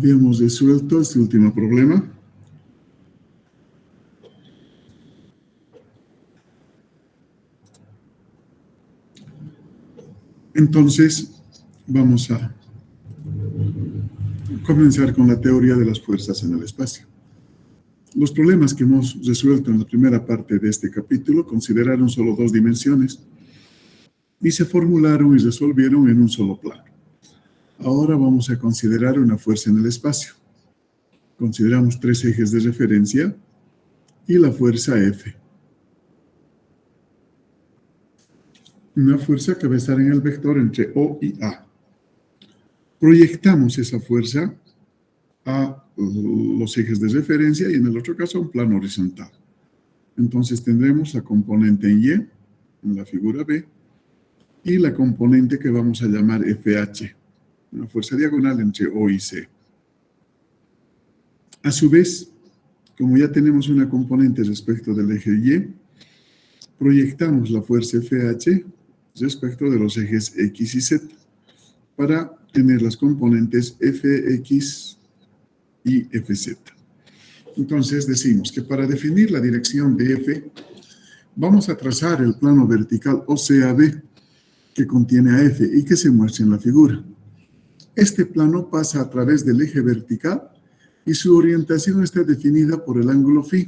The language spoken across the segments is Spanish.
Habíamos resuelto este último problema. Entonces, vamos a comenzar con la teoría de las fuerzas en el espacio. Los problemas que hemos resuelto en la primera parte de este capítulo consideraron solo dos dimensiones y se formularon y resolvieron en un solo plano. Ahora vamos a considerar una fuerza en el espacio. Consideramos tres ejes de referencia y la fuerza F. Una fuerza que va a estar en el vector entre O y A. Proyectamos esa fuerza a los ejes de referencia y en el otro caso a un plano horizontal. Entonces tendremos la componente en Y, en la figura B, y la componente que vamos a llamar FH, una fuerza diagonal entre O y C. A su vez, como ya tenemos una componente respecto del eje Y, proyectamos la fuerza FH respecto de los ejes X y Z para tener las componentes Fx y Fz. Entonces decimos que para definir la dirección de F, vamos a trazar el plano vertical OCAB que contiene a F y que se muestra en la figura. Este plano pasa a través del eje vertical y su orientación está definida por el ángulo φ,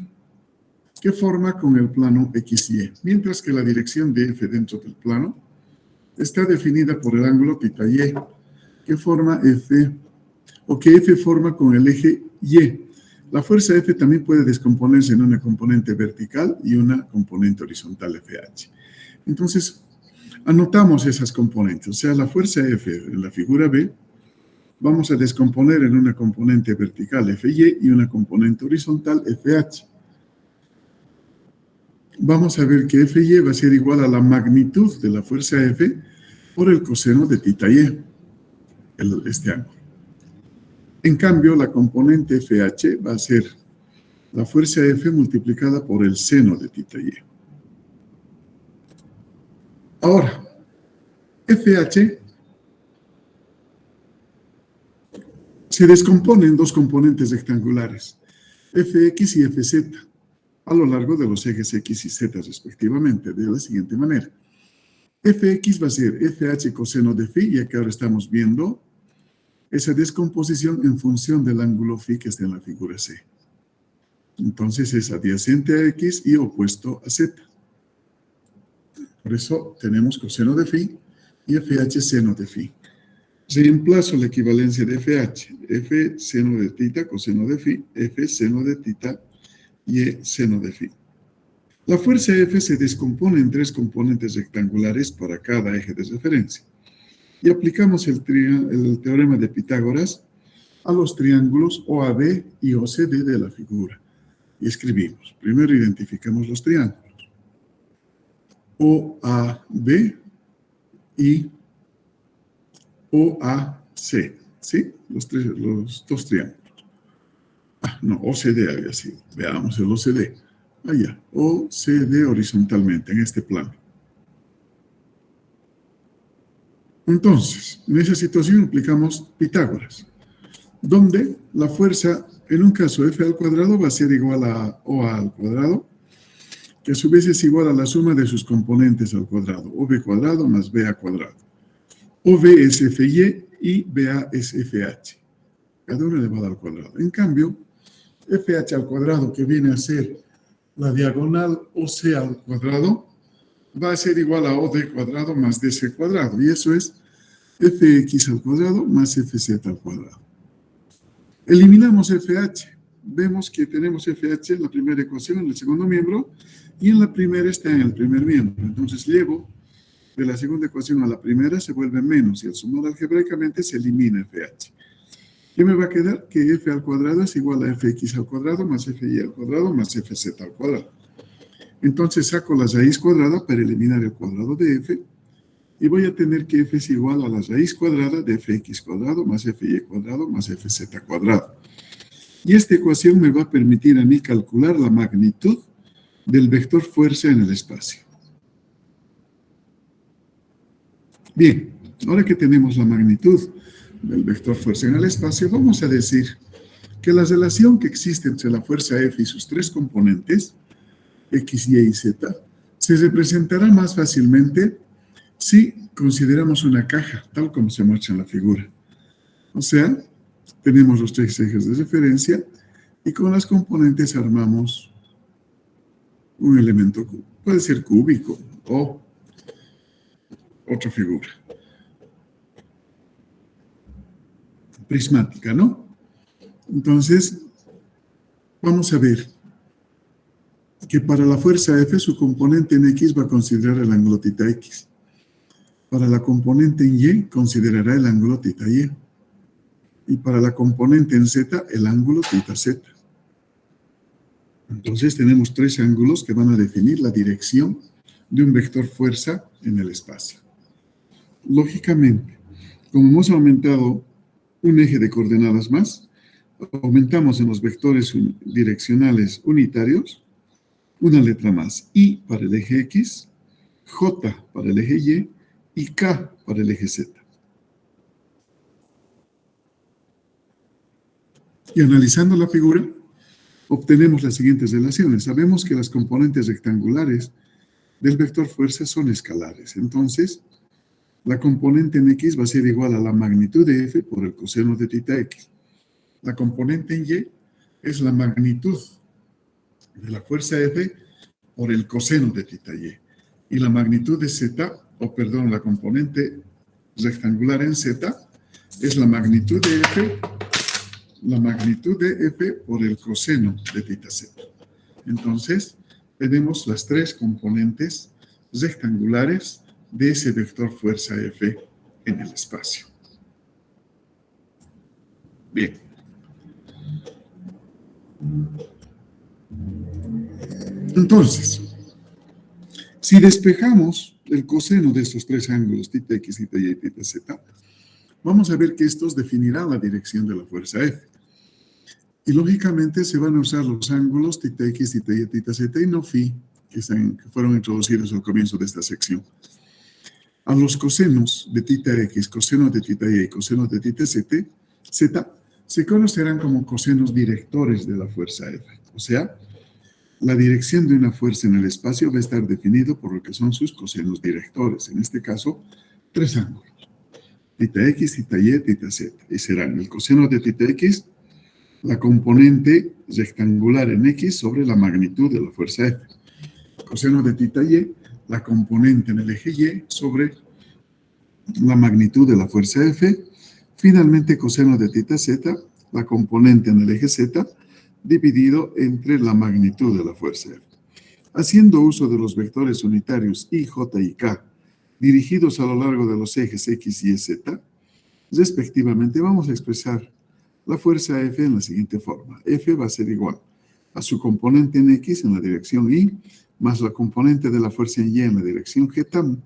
que forma con el plano XY, mientras que la dirección de F dentro del plano está definida por el ángulo θY, que forma F, o que F forma con el eje Y. La fuerza F también puede descomponerse en una componente vertical y una componente horizontal FH. Entonces, anotamos esas componentes, o sea, la fuerza F en la figura B, vamos a descomponer en una componente vertical FY y una componente horizontal FH. Vamos a ver que FY va a ser igual a la magnitud de la fuerza F por el coseno de θY, este ángulo. En cambio, la componente FH va a ser la fuerza F multiplicada por el seno de θY. Ahora, FH se descompone en dos componentes rectangulares, Fx y Fz, a lo largo de los ejes X y Z respectivamente, de la siguiente manera. Fx va a ser FH coseno de φ, ya que ahora estamos viendo esa descomposición en función del ángulo φ que está en la figura C. Entonces es adyacente a X y opuesto a Z. Por eso tenemos coseno de φ y FH seno de φ. Reemplazo la equivalencia de FH, F seno de θ, coseno de φ, F seno de θ y seno de φ. La fuerza F se descompone en tres componentes rectangulares para cada eje de referencia. Y aplicamos el teorema de Pitágoras a los triángulos OAB y OCD de la figura. Y escribimos. Primero identificamos los triángulos. OAB y OAC. ¿Sí? Los dos triángulos. No, OCD había sido. Veamos el OCD. Allá. OCD horizontalmente, en este plano. Entonces, en esa situación aplicamos Pitágoras, donde la fuerza, en un caso F al cuadrado, va a ser igual a OA al cuadrado, que a su vez es igual a la suma de sus componentes al cuadrado, OB cuadrado más BA cuadrado. OB es FY y BA es FH, cada uno elevado al cuadrado. En cambio, FH al cuadrado, que viene a ser la diagonal OC al cuadrado, va a ser igual a OD cuadrado más DC cuadrado, y eso es Fx al cuadrado más Fz al cuadrado. Eliminamos FH. Vemos que tenemos FH en la primera ecuación, en el segundo miembro, y en la primera está en el primer miembro. Entonces llevo de la segunda ecuación a la primera, se vuelve menos, y al sumar algebraicamente se elimina FH. ¿Qué me va a quedar? Que F al cuadrado es igual a Fx al cuadrado más Fy al cuadrado más Fz al cuadrado. Entonces saco la raíz cuadrada para eliminar el cuadrado de F y voy a tener que F es igual a la raíz cuadrada de Fx cuadrado más Fy cuadrado más Fz cuadrado. Y esta ecuación me va a permitir a mí calcular la magnitud del vector fuerza en el espacio. Bien, ahora que tenemos la magnitud del vector fuerza en el espacio, vamos a decir que la relación que existe entre la fuerza F y sus tres componentes, X, Y y Z, se representará más fácilmente si consideramos una caja, tal como se muestra en la figura. O sea, tenemos los tres ejes de referencia y con las componentes armamos un elemento, puede ser cúbico o otra figura prismática, ¿no? Entonces, vamos a ver que para la fuerza F su componente en X va a considerar el ángulo θ X. Para la componente en Y considerará el ángulo θ Y. Y para la componente en Z el ángulo θ Z. Entonces tenemos tres ángulos que van a definir la dirección de un vector fuerza en el espacio. Lógicamente, como hemos aumentado un eje de coordenadas más, aumentamos en los vectores direccionales unitarios una letra más, I para el eje X, J para el eje Y y K para el eje Z. Y analizando la figura, obtenemos las siguientes relaciones. Sabemos que las componentes rectangulares del vector fuerza son escalares. Entonces, la componente en X va a ser igual a la magnitud de F por el coseno de θ X. La componente en Y es la magnitud de la fuerza F por el coseno de θ Y. Y la magnitud de Z, la componente rectangular en Z, es la magnitud de F por el coseno de θ Z. Entonces, tenemos las tres componentes rectangulares de ese vector fuerza F en el espacio. Bien. Entonces, si despejamos el coseno de estos tres ángulos, θ X, θ Y y θ Z, vamos a ver que estos definirán la dirección de la fuerza F. Y lógicamente se van a usar los ángulos θ X, θ Y, θ Z y no phi, que fueron introducidos al comienzo de esta sección. A los cosenos de θ X, coseno de θ Y y coseno de θ Z se conocerán como cosenos directores de la fuerza F. O sea, la dirección de una fuerza en el espacio va a estar definido por lo que son sus cosenos directores. En este caso, tres ángulos. θ X, θ Y, θ Z. Y serán el coseno de θ X, la componente rectangular en X sobre la magnitud de la fuerza F. Coseno de θ Y, la componente en el eje Y sobre la magnitud de la fuerza F. Finalmente, coseno de θ Z, la componente en el eje Z, dividido entre la magnitud de la fuerza F. Haciendo uso de los vectores unitarios I, J y K, dirigidos a lo largo de los ejes X, Y, Z, respectivamente, vamos a expresar la fuerza F en la siguiente forma. F va a ser igual a su componente en X en la dirección Y, más la componente de la fuerza en Y en la dirección J,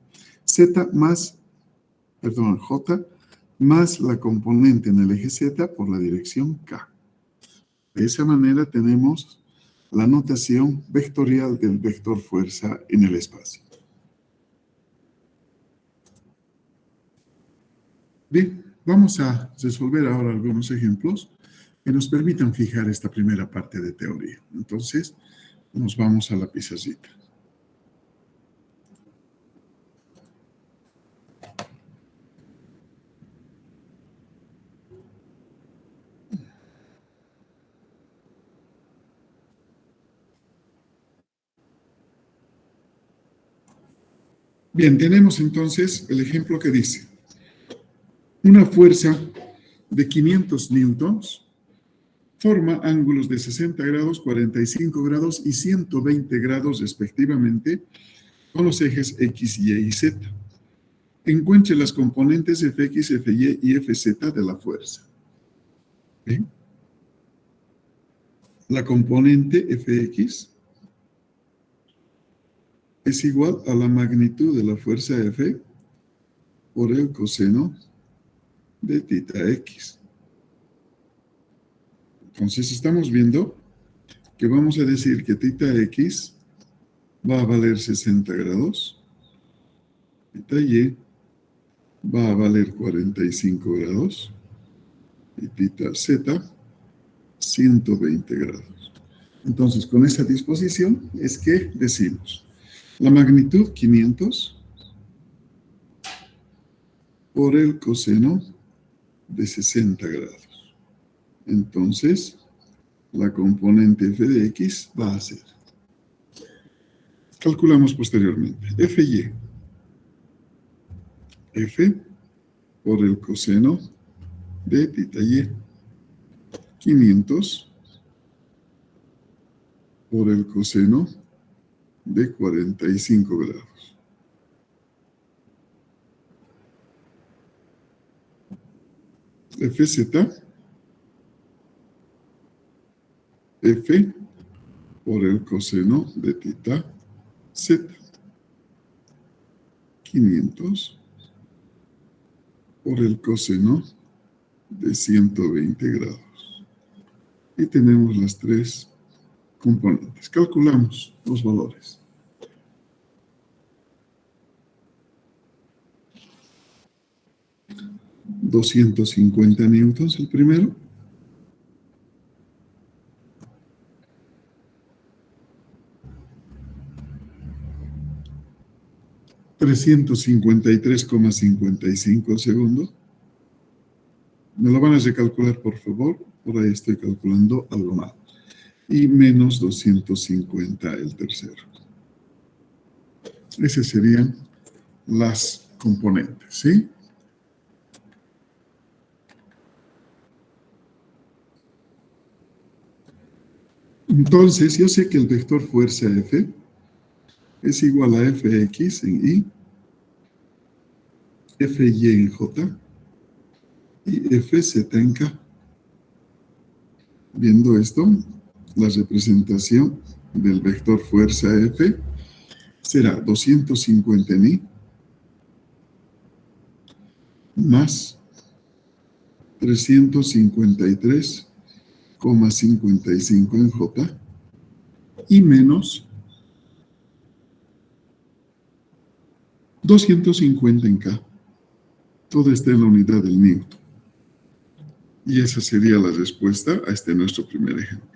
más la componente en el eje Z por la dirección K. De esa manera tenemos la notación vectorial del vector fuerza en el espacio. Bien, vamos a resolver ahora algunos ejemplos que nos permitan fijar esta primera parte de teoría. Entonces, nos vamos a la pizarrita. Bien, tenemos entonces el ejemplo que dice: una fuerza de 500 newtons forma ángulos de 60 grados, 45 grados y 120 grados respectivamente con los ejes X, Y y Z. Encuentre las componentes Fx, Fy y Fz de la fuerza. ¿Bien? La componente Fx es igual a la magnitud de la fuerza F por el coseno de θ X. Entonces estamos viendo que vamos a decir que θ X va a valer 60 grados, θ Y va a valer 45 grados y θ z 120 grados. Entonces, con esa disposición es que decimos la magnitud 500 por el coseno de 60 grados. Entonces, la componente f de x va a ser, calculamos posteriormente, fy, f por el coseno de θ y, 500 por el coseno de 45 grados. Fz, f por el coseno de θ z, 500 por el coseno de 120 grados. Y tenemos las tres componentes. Calculamos los valores. $250 newtons el primero. $353,55 el segundo. Me lo van a recalcular, por favor. Por ahí estoy calculando algo mal. Y menos 250 el tercero. Esas serían las componentes, ¿sí? Entonces, yo sé que el vector fuerza F es igual a Fx en Y, Fy en J y Fz en K. Viendo esto, la representación del vector fuerza F será 250 en Y más 353,55 en J y menos 250 en K. Todo está en la unidad del Newton. Y esa sería la respuesta a este nuestro primer ejemplo.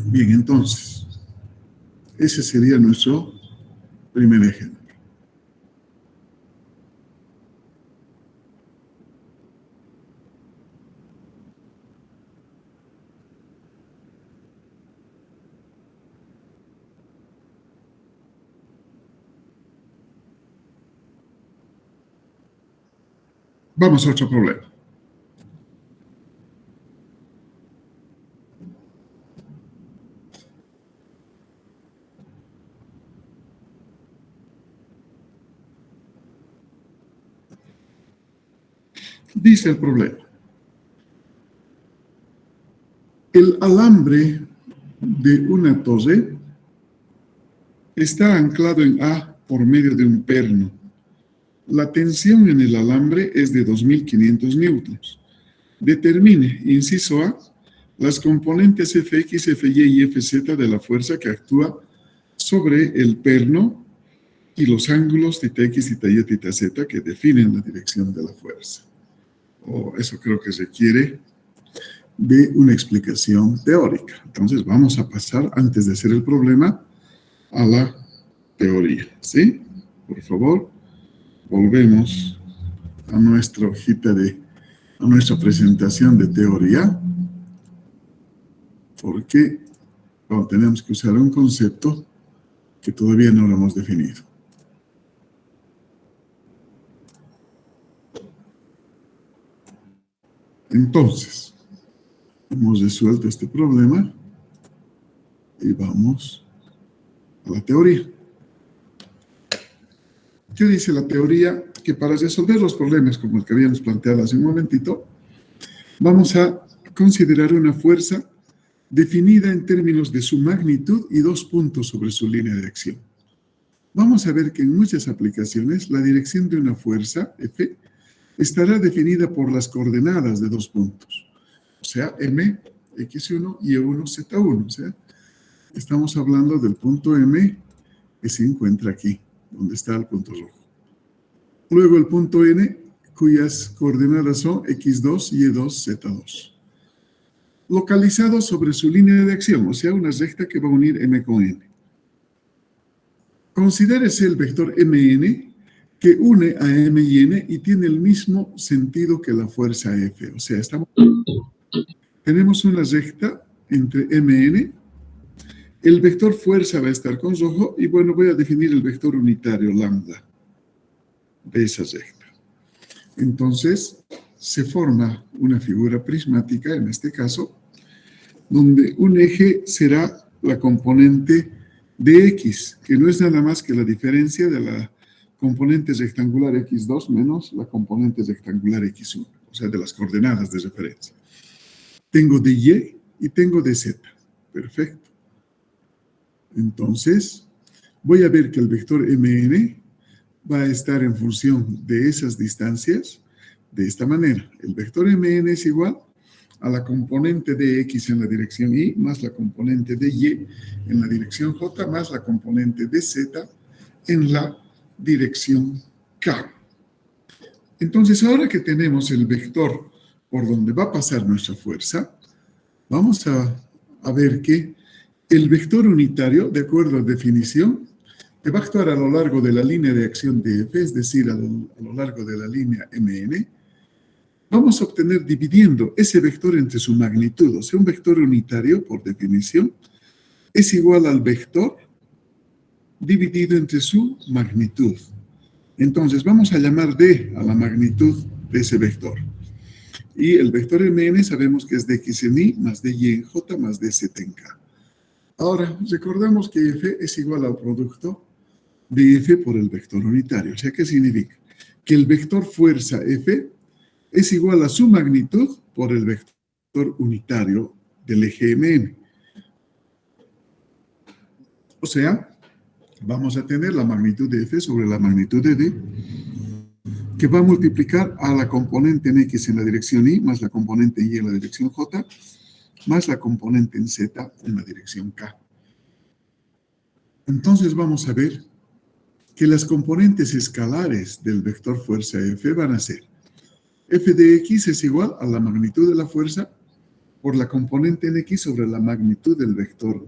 Bien, entonces, ese sería nuestro primer ejemplo. Vamos a otro problema. Dice el problema: el alambre de una torre está anclado en A por medio de un perno. La tensión en el alambre es de 2.500 newtons. Determine, inciso A, las componentes Fx, Fy y Fz de la fuerza que actúa sobre el perno y los ángulos θx, θy y θz que definen la dirección de la fuerza. Eso creo que requiere de una explicación teórica. Entonces vamos a pasar, antes de hacer el problema, a la teoría, ¿sí? Por favor, volvemos a nuestra hojita a nuestra presentación de teoría, porque tenemos que usar un concepto que todavía no lo hemos definido. Entonces, hemos resuelto este problema y vamos a la teoría. ¿Qué dice la teoría? Que para resolver los problemas como el que habíamos planteado hace un momentito, vamos a considerar una fuerza definida en términos de su magnitud y dos puntos sobre su línea de acción. Vamos a ver que en muchas aplicaciones la dirección de una fuerza, F, estará definida por las coordenadas de dos puntos, o sea, M, X1, Y1, Z1, o sea, estamos hablando del punto M que se encuentra aquí, donde está el punto rojo. Luego el punto N, cuyas coordenadas son X2, Y2, Z2. Localizado sobre su línea de acción, o sea, una recta que va a unir M con N. Considérese el vector MN que une a M y N y tiene el mismo sentido que la fuerza F. O sea, tenemos una recta entre MN. El vector fuerza va a estar con rojo y bueno, voy a definir el vector unitario lambda de esa recta. Entonces, se forma una figura prismática, en este caso, donde un eje será la componente de X, que no es nada más que la diferencia de la componente rectangular X2 menos la componente rectangular X1, o sea, de las coordenadas de referencia. Tengo de Y y tengo de Z. Perfecto. Entonces, voy a ver que el vector MN va a estar en función de esas distancias de esta manera. El vector MN es igual a la componente de X en la dirección Y más la componente de Y en la dirección J más la componente de Z en la dirección K. Entonces, ahora que tenemos el vector por donde va a pasar nuestra fuerza, vamos a ver que el vector unitario, de acuerdo a definición, que va a actuar a lo largo de la línea de acción de F, es decir, a lo largo de la línea MN, vamos a obtener dividiendo ese vector entre su magnitud. O sea, un vector unitario, por definición, es igual al vector dividido entre su magnitud. Entonces, vamos a llamar D a la magnitud de ese vector. Y el vector MN sabemos que es de X en Y más de Y en J más de Z en K. Ahora, recordamos que F es igual al producto de F por el vector unitario. O sea, ¿qué significa? Que el vector fuerza F es igual a su magnitud por el vector unitario del eje MN. O sea, vamos a tener la magnitud de F sobre la magnitud de D, que va a multiplicar a la componente en X en la dirección Y, más la componente Y en la dirección J, más la componente en Z en la dirección K. Entonces vamos a ver que las componentes escalares del vector fuerza F van a ser F de X es igual a la magnitud de la fuerza por la componente en X sobre la magnitud del vector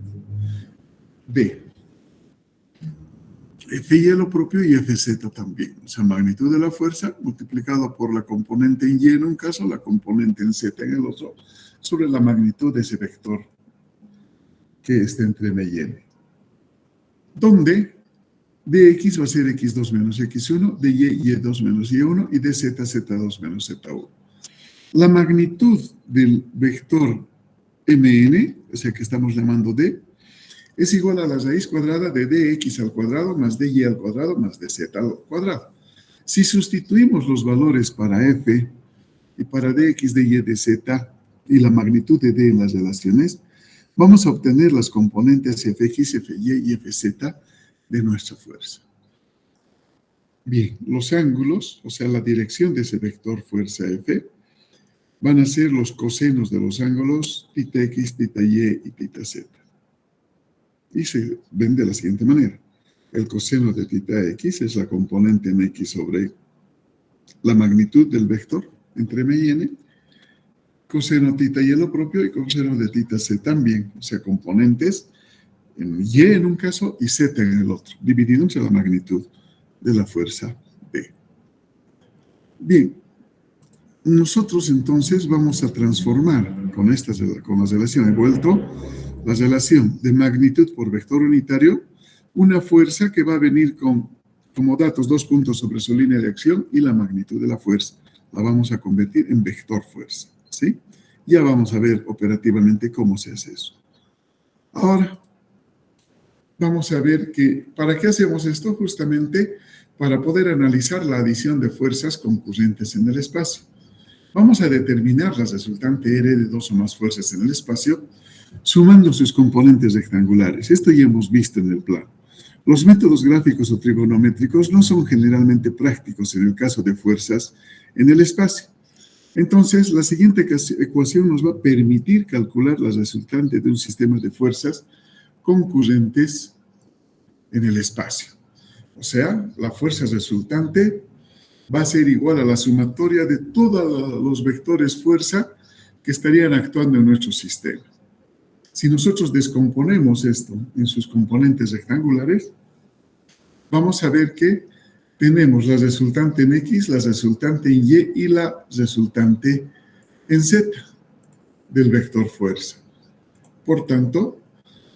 B. F lo propio y Fz también. O sea, magnitud de la fuerza multiplicado por la componente en Y en un caso, la componente en Z en el otro, sobre la magnitud de ese vector que está entre M y N. Donde dx va a ser x2 menos x1, dy y2 menos y1 y dz z2 menos z1. La magnitud del vector mn, o sea que estamos llamando d, es igual a la raíz cuadrada de dx al cuadrado más dy al cuadrado más dz al cuadrado. Si sustituimos los valores para f y para dx, dy, dz y la magnitud de d en las relaciones, vamos a obtener las componentes fx, fy y fz de nuestra fuerza. Bien, los ángulos, o sea, la dirección de ese vector fuerza F, van a ser los cosenos de los ángulos θ x, θ y y θ z. Y se ven de la siguiente manera. El coseno de θ x es la componente en x sobre la magnitud del vector entre m y n, coseno θ y lo propio y coseno de θ z también, o sea, componentes en y en un caso y z en el otro, dividido entre la magnitud de la fuerza B. Bien, nosotros entonces vamos a transformar con la relación, he vuelto la relación de magnitud por vector unitario, una fuerza que va a venir con, como datos, 2 puntos sobre su línea de acción y la magnitud de la fuerza. La vamos a convertir en vector fuerza, ¿sí? Ya vamos a ver operativamente cómo se hace eso. Ahora, vamos a ver que, ¿para qué hacemos esto? Justamente para poder analizar la adición de fuerzas concurrentes en el espacio. Vamos a determinar la resultante R de 2 o más fuerzas en el espacio, sumando sus componentes rectangulares. Esto ya hemos visto en el plano. Los métodos gráficos o trigonométricos no son generalmente prácticos en el caso de fuerzas en el espacio. Entonces, la siguiente ecuación nos va a permitir calcular la resultante de un sistema de fuerzas concurrentes en el espacio. O sea, la fuerza resultante va a ser igual a la sumatoria de todos los vectores fuerza que estarían actuando en nuestro sistema. Si nosotros descomponemos esto en sus componentes rectangulares, vamos a ver que tenemos la resultante en X, la resultante en Y y la resultante en Z del vector fuerza. Por tanto,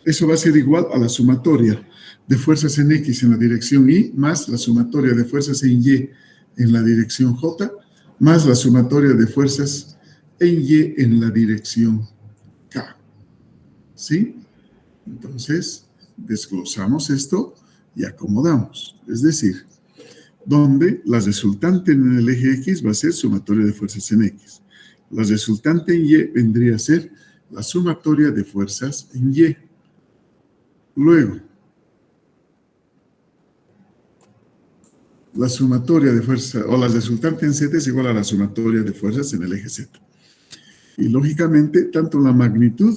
eso va a ser igual a la sumatoria de fuerzas en X en la dirección Y más la sumatoria de fuerzas en Y en la dirección J más la sumatoria de fuerzas en Y en la dirección K. ¿Sí? Entonces, desglosamos esto y acomodamos. Es decir, donde la resultante en el eje X va a ser sumatoria de fuerzas en X. La resultante en Y vendría a ser la sumatoria de fuerzas en Y. Luego, la sumatoria de fuerzas, o la resultante en Z es igual a la sumatoria de fuerzas en el eje Z. Y lógicamente, tanto la magnitud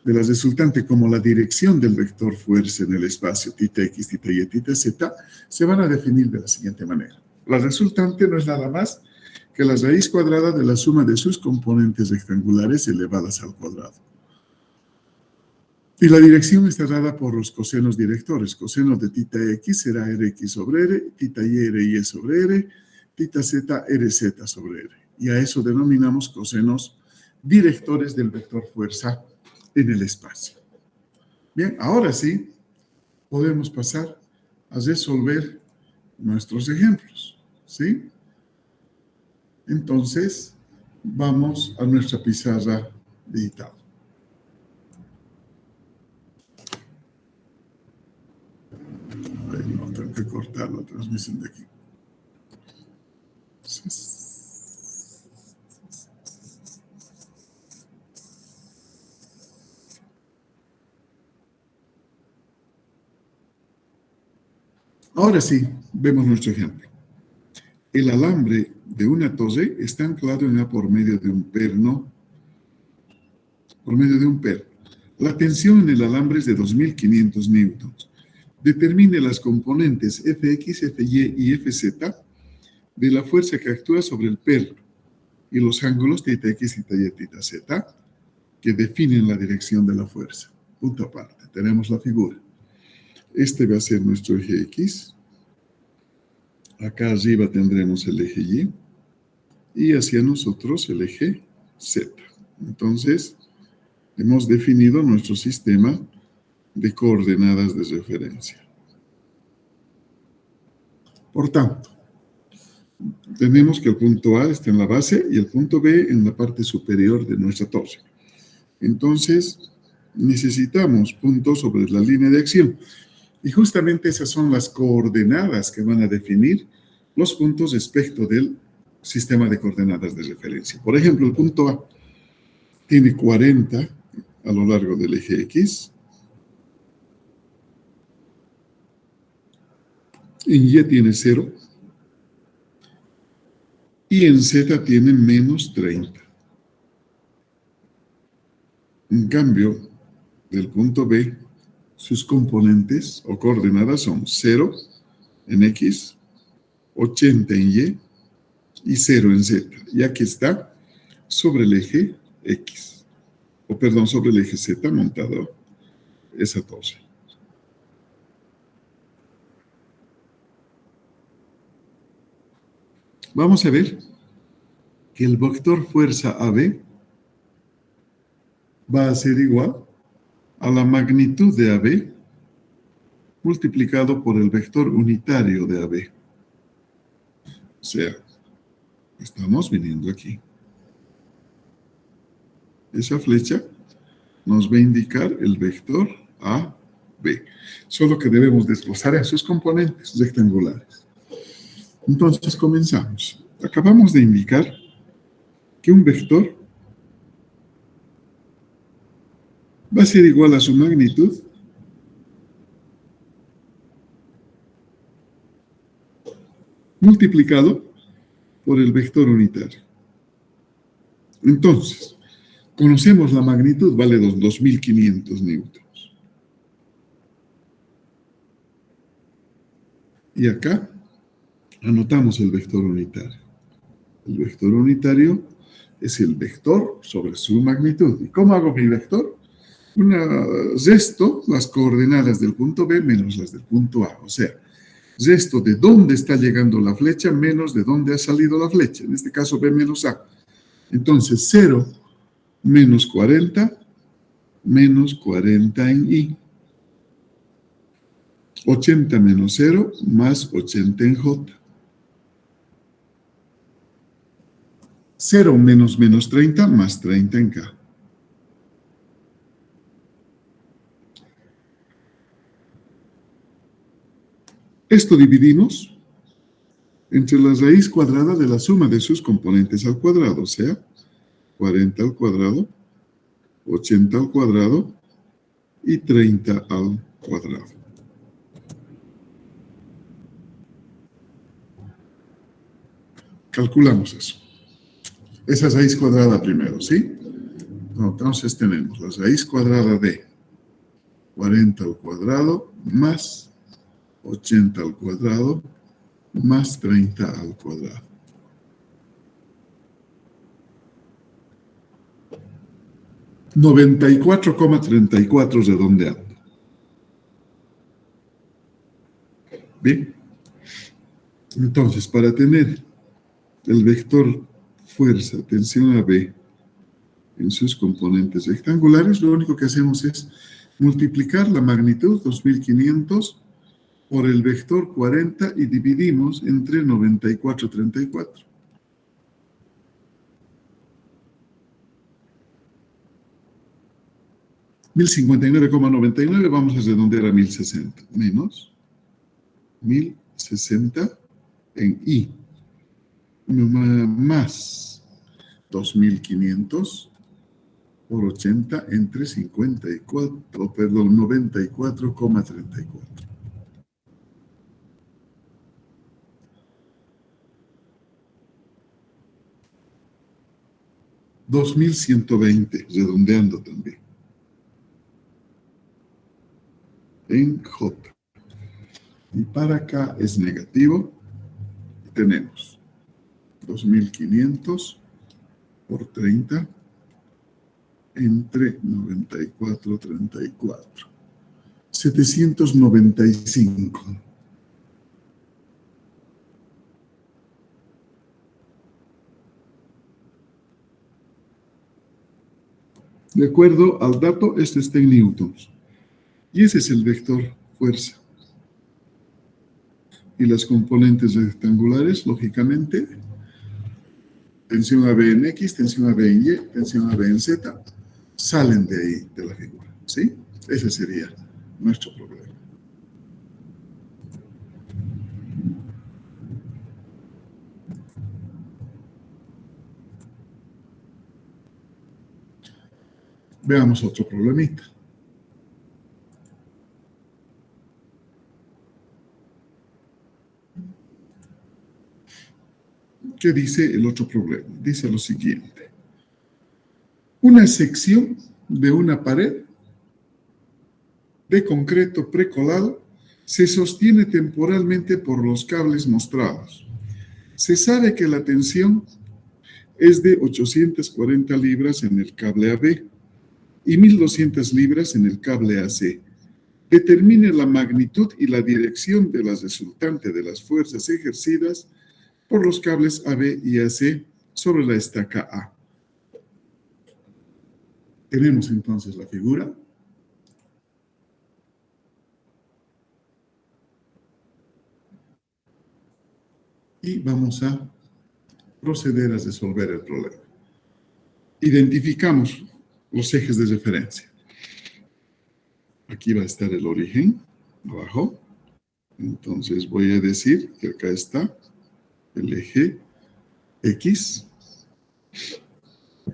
de la resultante como la dirección del vector fuerza en el espacio, θ X, θ Y, θ Z, se van a definir de la siguiente manera. La resultante no es nada más que la raíz cuadrada de la suma de sus componentes rectangulares elevadas al cuadrado. Y la dirección está dada por los cosenos directores. Coseno de θ X será Rx sobre R, θ Y, Ry sobre R, θ Z, Rz sobre R. Y a eso denominamos cosenos directores del vector fuerza en el espacio. Bien, ahora sí, podemos pasar a resolver nuestros ejemplos, ¿sí? Entonces, vamos a nuestra pizarra digital. No, tengo que cortar la transmisión de aquí. Ahora sí, vemos nuestro ejemplo. El alambre de una torre está anclado en A por medio de un perno. Por medio de un perno. La tensión en el alambre es de 2.500 newtons. Determine las componentes Fx, Fy y Fz de la fuerza que actúa sobre el perno y los ángulos θx, θy, θz que definen la dirección de la fuerza. Punto aparte, tenemos la figura. Este va a ser nuestro eje X. Acá arriba tendremos el eje Y. Y hacia nosotros el eje Z. Entonces, hemos definido nuestro sistema de coordenadas de referencia. Por tanto, tenemos que el punto A está en la base y el punto B en la parte superior de nuestra torre. Entonces, necesitamos puntos sobre la línea de acción. Y justamente esas son las coordenadas que van a definir los puntos respecto del sistema de coordenadas de referencia. Por ejemplo, el punto A tiene 40 a lo largo del eje X. En Y tiene 0. Y en Z tiene menos 30. En cambio, del punto B, sus componentes o coordenadas son 0 en X, 80 en Y y 0 en Z. Y aquí está sobre el eje X, o perdón, sobre el eje Z montado esa torre. Vamos a ver que el vector fuerza AB va a ser igual a la magnitud de AB multiplicado por el vector unitario de AB. O sea, estamos viniendo aquí. Esa flecha nos va a indicar el vector AB. Solo que debemos desglosar en sus componentes rectangulares. Entonces, comenzamos. Acabamos de indicar que un vector va a ser igual a su magnitud multiplicado por el vector unitario. Entonces, conocemos la magnitud, vale 2500 newtons. Y acá anotamos el vector unitario. El vector unitario es el vector sobre su magnitud. ¿Y cómo hago mi vector? Resto las coordenadas del punto B menos las del punto A. O sea, resto de dónde está llegando la flecha menos de dónde ha salido la flecha. En este caso, B menos A. Entonces, 0 menos 40 en I. 80 menos 0 más 80 en J. 0 menos 30 más 30 en K. Esto dividimos entre la raíz cuadrada de la suma de sus componentes al cuadrado, o sea, 40 al cuadrado, 80 al cuadrado y 30 al cuadrado. Calculamos eso. Esa raíz cuadrada primero, ¿sí? Entonces tenemos la raíz cuadrada de 40 al cuadrado más 80 al cuadrado más 30 al cuadrado. 94,34 redondeando. Bien. Entonces, para tener el vector fuerza, tensión AB, en sus componentes rectangulares, lo único que hacemos es multiplicar la magnitud 2500 por el vector 40 y dividimos entre 94,34. $1059,99 vamos a redondear a 1060, menos 1060 en I, más 2500 por 80 entre 94,34. 2120, redondeando también. En J. Y para acá es negativo. Tenemos 2500 por 30 entre 94,34. 795. De acuerdo al dato, esto está en newtons. Y ese es el vector fuerza. Y las componentes rectangulares, lógicamente, tensión AB en X, tensión AB en Y, tensión AB en Z, salen de ahí, de la figura. ¿Sí? Ese sería nuestro problema. Veamos otro problemita. ¿Qué dice el otro problema? Dice lo siguiente. Una sección de una pared de concreto precolado se sostiene temporalmente por los cables mostrados. Se sabe que la tensión es de 840 libras en el cable AB y 1200 libras en el cable AC. Determine la magnitud y la dirección de la resultante de las fuerzas ejercidas por los cables AB y AC sobre la estaca A. Tenemos entonces la figura. Y vamos a proceder a resolver el problema. Identificamos los ejes de referencia. Aquí va a estar el origen, abajo. Entonces voy a decir que acá está el eje X,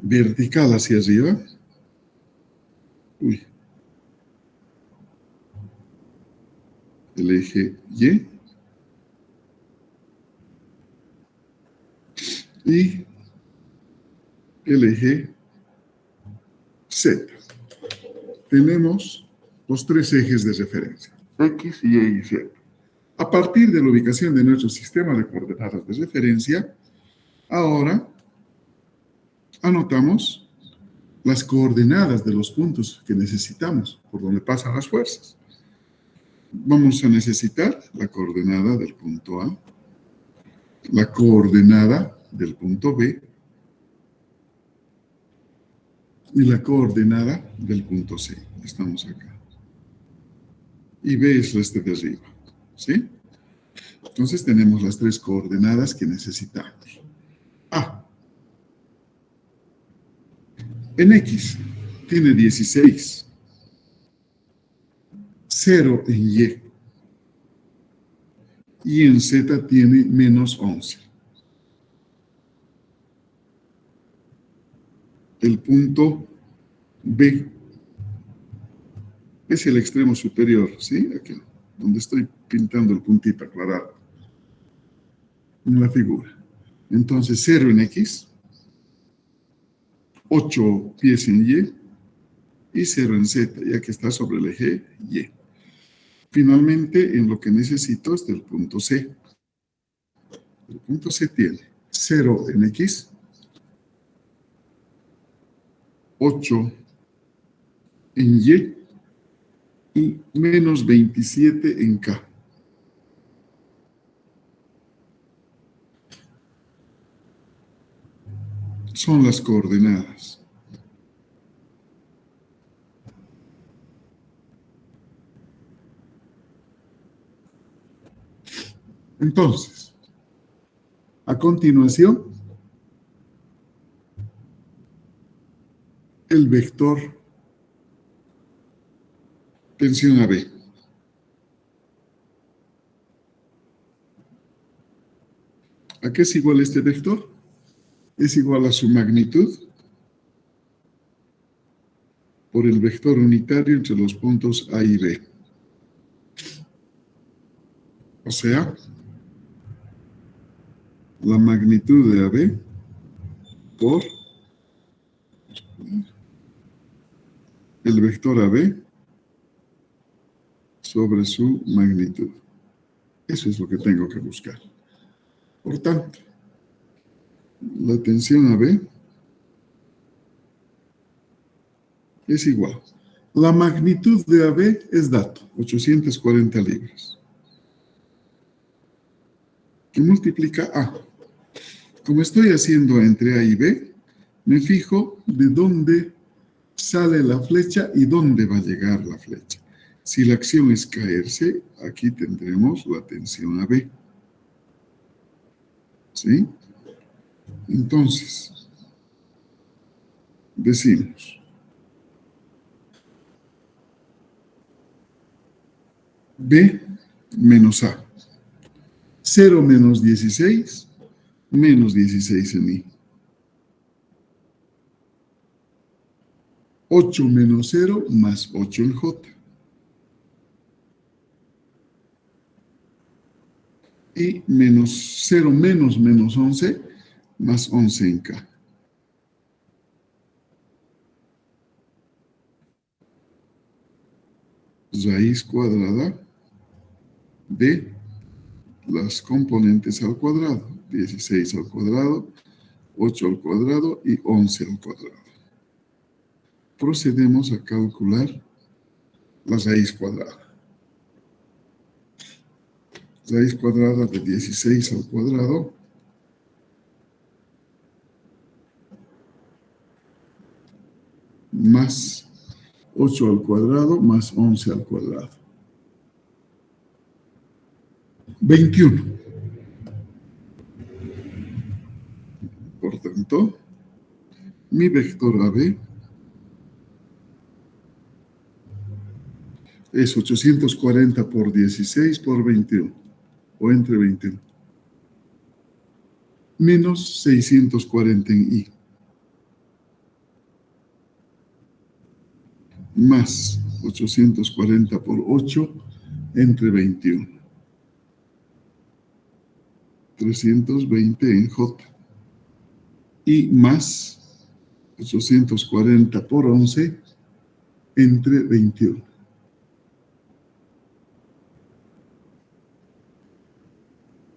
vertical hacia arriba. El eje Y, y el eje Z. Tenemos los tres ejes de referencia, X, Y y Z. A partir de la ubicación de nuestro sistema de coordenadas de referencia, ahora anotamos las coordenadas de los puntos que necesitamos, por donde pasan las fuerzas. Vamos a necesitar la coordenada del punto A, la coordenada del punto B y la coordenada del punto C. Estamos acá. Y B es este de arriba, ¿sí? Entonces tenemos las tres coordenadas que necesitamos. A. En X tiene 16. 0 en Y. Y en Z tiene menos 11. El punto B es el extremo superior, ¿sí? Aquí, donde estoy pintando el puntito aclarado en la figura. Entonces, 0 en X, 8 pies en Y y 0 en Z, ya que está sobre el eje Y. Finalmente, en lo que necesito es del punto C. El punto C tiene 0 en X, 8 en y menos 27 en K. Son las coordenadas. Entonces, a continuación, el vector tensión AB. ¿A qué es igual este vector? Es igual a su magnitud por el vector unitario entre los puntos A y B. O sea, la magnitud de AB por el vector AB sobre su magnitud. Eso es lo que tengo que buscar. Por tanto, la tensión AB es igual. La magnitud de AB es dato, 840 libras. Que multiplica A. Como estoy haciendo entre A y B, me fijo de dónde sale la flecha y dónde va a llegar la flecha. Si la acción es caerse, aquí tendremos la tensión AB. ¿Sí? Entonces, decimos, B menos A. 0 menos 16, menos 16 en I. 8 menos 0, más 8 en J. Y menos 0 menos menos 11, más 11 en K. Raíz cuadrada de las componentes al cuadrado. 16 al cuadrado, 8 al cuadrado y 11 al cuadrado. Procedemos a calcular la raíz cuadrada. Raíz cuadrada de 16 al cuadrado más 8 al cuadrado más 11 al cuadrado. 21. Por tanto, mi vector AB es 840 por 16 por 21, o entre 21. Menos 640 en I. Más 840 por 8 entre 21. 320 en J. y más 840 por 11 entre 21.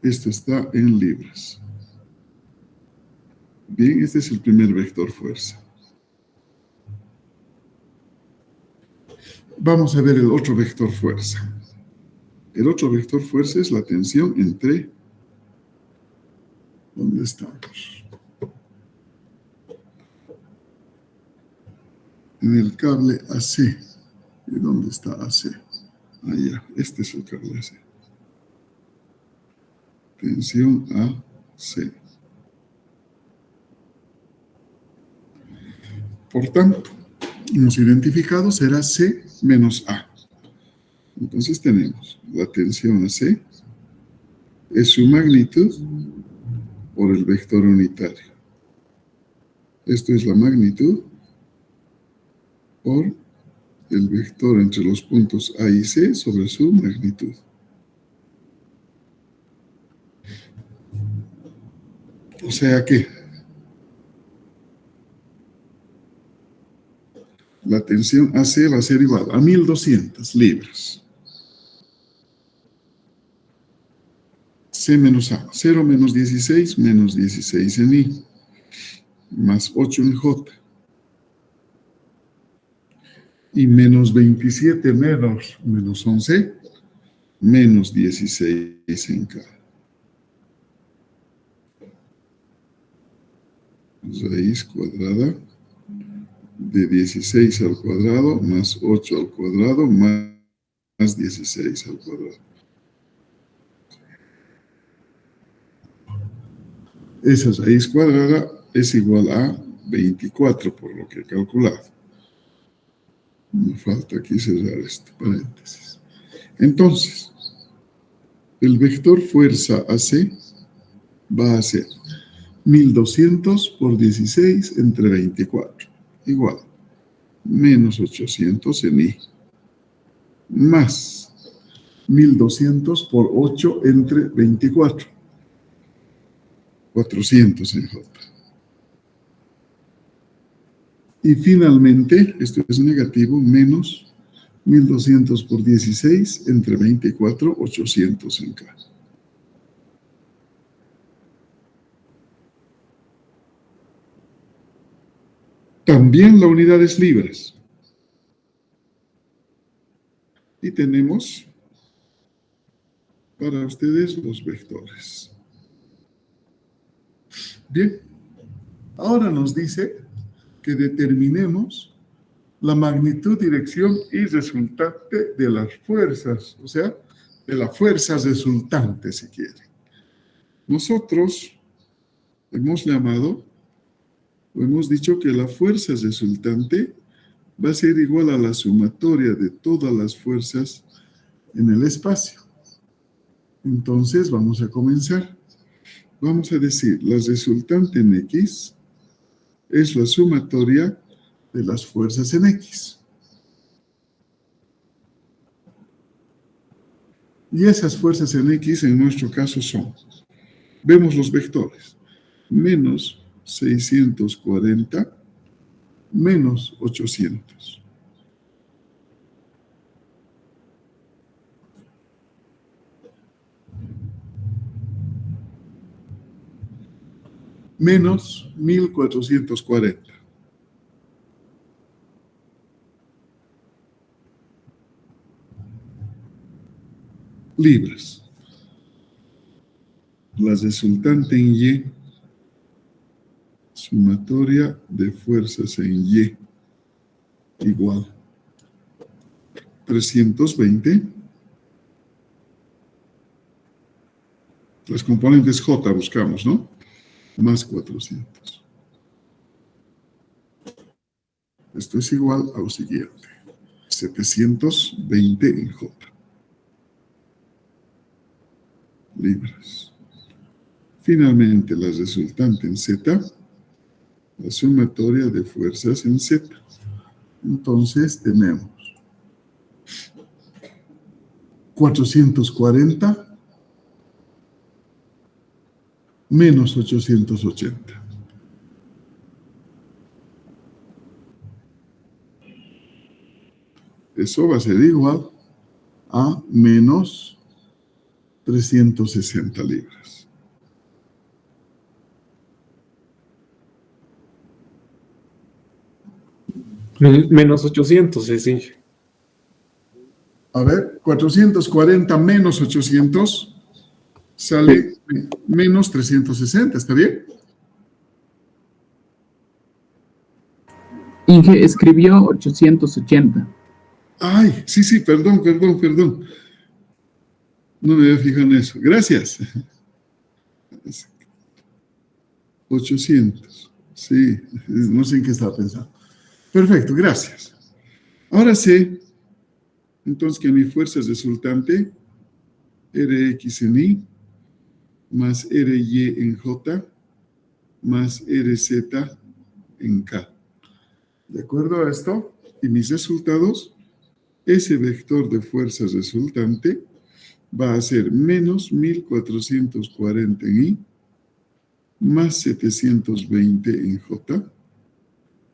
Esto está en libras. Bien, este es el primer vector fuerza. Vamos a ver el otro vector fuerza. El otro vector fuerza es la tensión entre... ¿Dónde estamos? En el cable AC. ¿Y dónde está AC? Allá, este es el cable AC. Tensión AC. Por tanto, hemos identificado será C menos A. Entonces tenemos la tensión AC es su magnitud por el vector unitario. Esto es la magnitud por el vector entre los puntos A y C sobre su magnitud. O sea que la tensión AC va a ser igual a 1200 libras. C menos A, 0 menos 16 en I, más 8 en J. Y menos 27 menos 11, menos 16 en K. Raíz cuadrada de 16 al cuadrado más 8 al cuadrado más 16 al cuadrado. Esa raíz cuadrada es igual a 24 por lo que he calculado. Me falta aquí cerrar este paréntesis. Entonces, el vector fuerza AC va a ser 1200 por 16 entre 24, igual, menos 800 en I, más 1200 por 8 entre 24, 400 en J. Y finalmente, esto es negativo, menos 1200 por 16 entre 24, 800 en K. También la unidad es libras. Y tenemos para ustedes los vectores. Bien, ahora nos dice que determinemos la magnitud, dirección y resultante de las fuerzas, o sea, de la fuerza resultante, si quieren. Nosotros hemos llamado, o hemos dicho que la fuerza resultante va a ser igual a la sumatoria de todas las fuerzas en el espacio. Entonces, vamos a comenzar. Vamos a decir, la resultante en X es la sumatoria de las fuerzas en X. Y esas fuerzas en X, en nuestro caso, son, vemos los vectores, menos 640, menos 800. Menos 1440. Libras. La resultante en Y, sumatoria de fuerzas en Y, igual 320. Las componentes J buscamos, ¿no? Más 400. Esto es igual a lo siguiente. 720 en J. Libras. Finalmente, la resultante en Z, la sumatoria de fuerzas en Z. Entonces, tenemos 440 menos 880. Eso va a ser igual a menos 360 libras. Menos 800, sí. A ver, 440 menos 800 sale menos 360, ¿está bien? Inge escribió 880. Ay, sí, perdón. No me había fijado en eso. Gracias. 800. Sí, no sé en qué estaba pensando. Perfecto, gracias. Ahora sé, entonces, que mi fuerza resultante, Rx en I, más Ry en J, más Rz en K. ¿De acuerdo a esto? Y mis resultados, ese vector de fuerza resultante va a ser menos 1440 en I, más 720 en J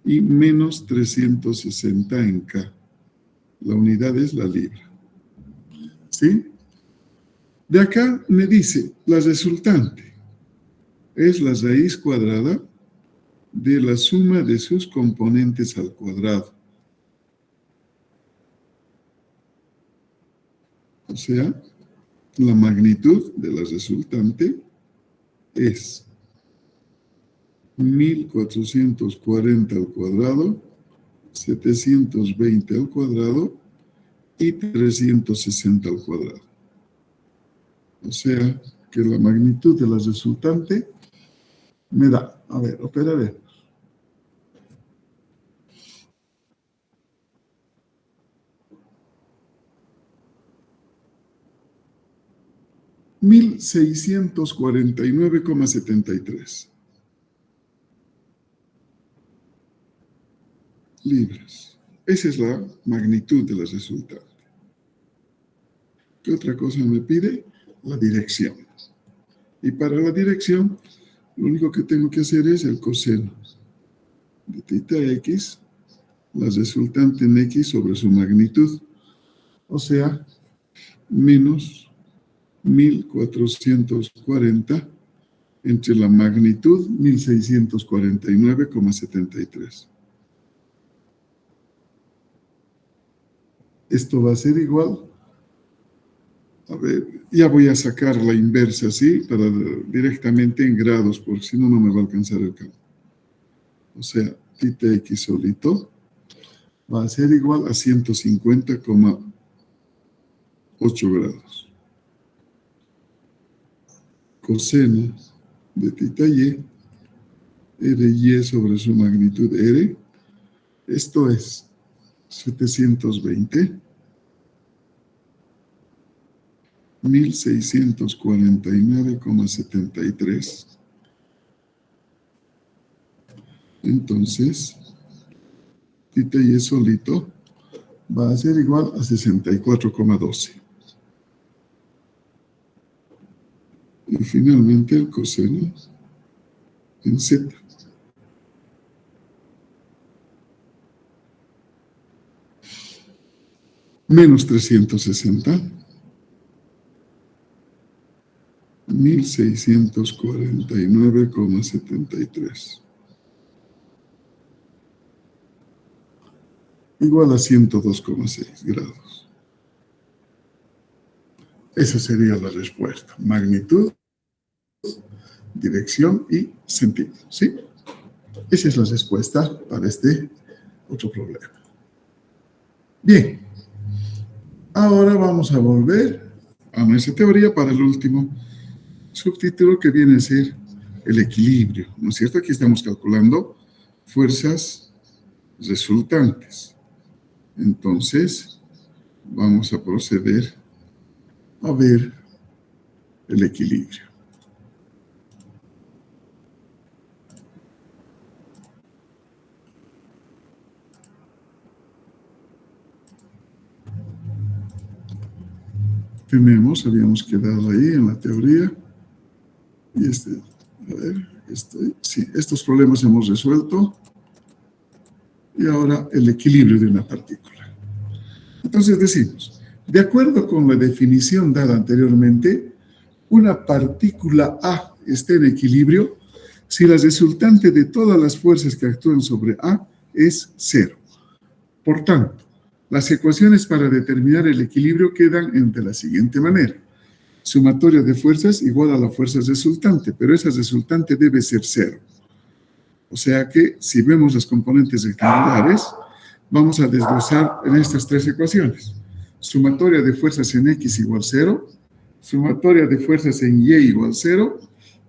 y menos 360 en K. La unidad es la libra. ¿Sí? De acá me dice, la resultante es la raíz cuadrada de la suma de sus componentes al cuadrado. O sea, la magnitud de la resultante es 1440 al cuadrado, 720 al cuadrado y 360 al cuadrado. O sea, que la magnitud de la resultante me da, a ver, operaré. $1,649,73 libras. Esa es la magnitud de la resultante. ¿Qué otra cosa me pide? La dirección. Y para la dirección, lo único que tengo que hacer es el coseno de θ x, la resultante en x sobre su magnitud. O sea, menos 1440 entre la magnitud 1649,73. Esto va a ser igual. A ver, ya voy a sacar la inversa así, para directamente en grados, porque si no, no me va a alcanzar el campo. O sea, θ x solito va a ser igual a 150,8 grados. Coseno de θ y, Ry sobre su magnitud R, esto es 720, 1649,73. Entonces, θ y solito va a ser igual a 64,12. Y finalmente el coseno en Z. Menos 360. 1649,73. Igual a 102,6 grados. Esa sería la respuesta. Magnitud, dirección y sentido. ¿Sí? Esa es la respuesta para este otro problema. Bien. Ahora vamos a volver a nuestra teoría para el último subtítulo, que viene a ser el equilibrio. ¿No es cierto? Aquí estamos calculando fuerzas resultantes. Entonces, vamos a proceder a ver el equilibrio. Habíamos quedado ahí en la teoría. Y estos problemas hemos resuelto. Y ahora el equilibrio de una partícula. Entonces decimos, de acuerdo con la definición dada anteriormente, una partícula A está en equilibrio si la resultante de todas las fuerzas que actúan sobre A es cero. Por tanto, las ecuaciones para determinar el equilibrio quedan de la siguiente manera. Sumatoria de fuerzas igual a la fuerza resultante, pero esa resultante debe ser cero. O sea que si vemos las componentes rectangulares, vamos a desglosar en estas tres ecuaciones. Sumatoria de fuerzas en X igual 0, sumatoria de fuerzas en Y igual 0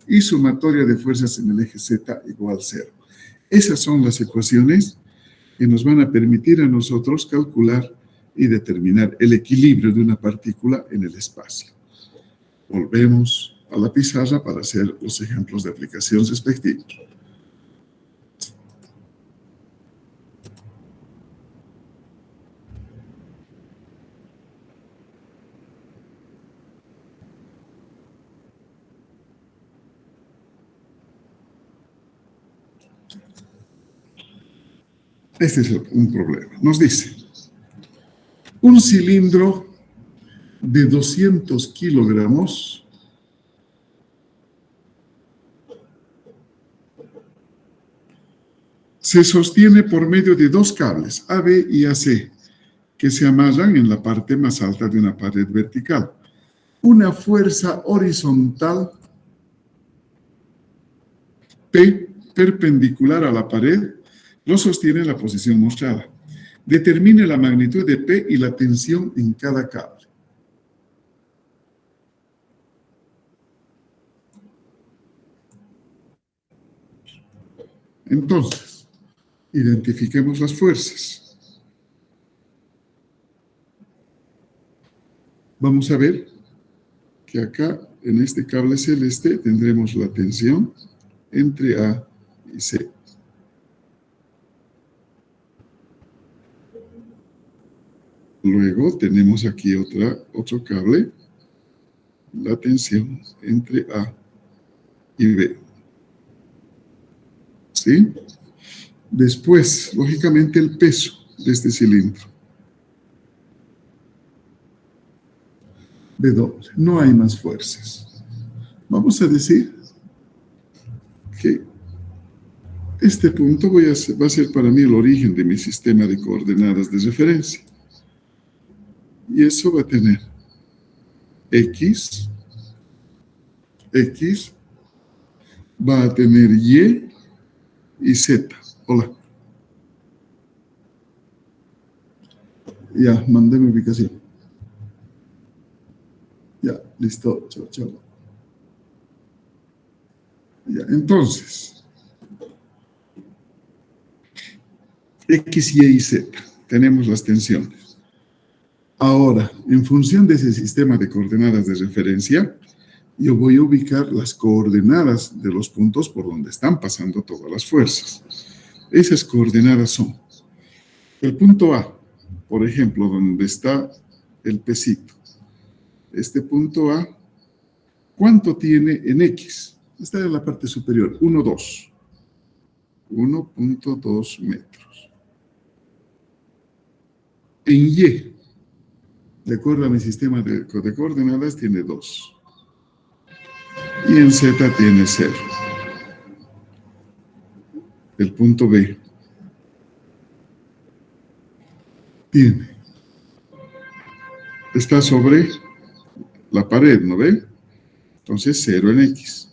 y sumatoria de fuerzas en el eje Z igual 0. Esas son las ecuaciones que nos van a permitir a nosotros calcular y determinar el equilibrio de una partícula en el espacio. Volvemos a la pizarra para hacer los ejemplos de aplicación respectivos. Este es un problema. Nos dice, un cilindro de 200 kilogramos se sostiene por medio de dos cables, AB y AC, que se amarran en la parte más alta de una pared vertical. Una fuerza horizontal P perpendicular a la pared lo sostiene en la posición mostrada. Determine la magnitud de P y la tensión en cada cable. Entonces, identifiquemos las fuerzas. Vamos a ver que acá, en este cable celeste, tendremos la tensión entre A y C. Luego tenemos aquí otro cable, la tensión entre A y B. ¿Sí? Después, lógicamente, el peso de este cilindro. W. No hay más fuerzas. Vamos a decir que este punto va a ser para mí el origen de mi sistema de coordenadas de referencia. Y eso va a tener X va a tener y Z. Hola. Ya, mandé mi ubicación. Ya, listo. Chao, chao. Ya, entonces, X, Y y Z. Tenemos las tensiones. Ahora, en función de ese sistema de coordenadas de referencia, yo voy a ubicar las coordenadas de los puntos por donde están pasando todas las fuerzas. Esas coordenadas son el punto A, por ejemplo, donde está el pesito. Este punto A, ¿cuánto tiene en X? Está en la parte superior, 1,2. 1.2 metros. En Y, de acuerdo a mi sistema de coordenadas, tiene 2. Y en Z tiene 0. El punto B está sobre la pared, ¿no ve? Entonces 0 en X.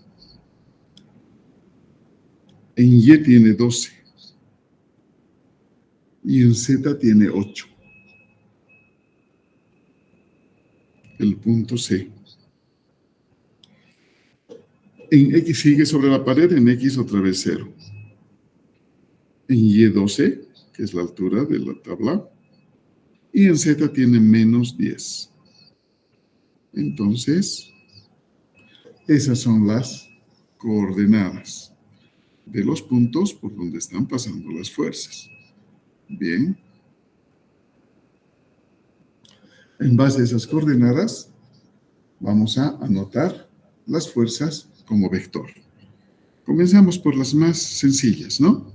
En Y tiene 12. Y en Z tiene 8. El punto C. En X sigue sobre la pared, en X otra vez 0. En Y 12, que es la altura de la tabla. Y en Z tiene menos 10. Entonces, esas son las coordenadas de los puntos por donde están pasando las fuerzas. Bien. En base a esas coordenadas, vamos a anotar las fuerzas como vector. Comenzamos por las más sencillas, ¿no?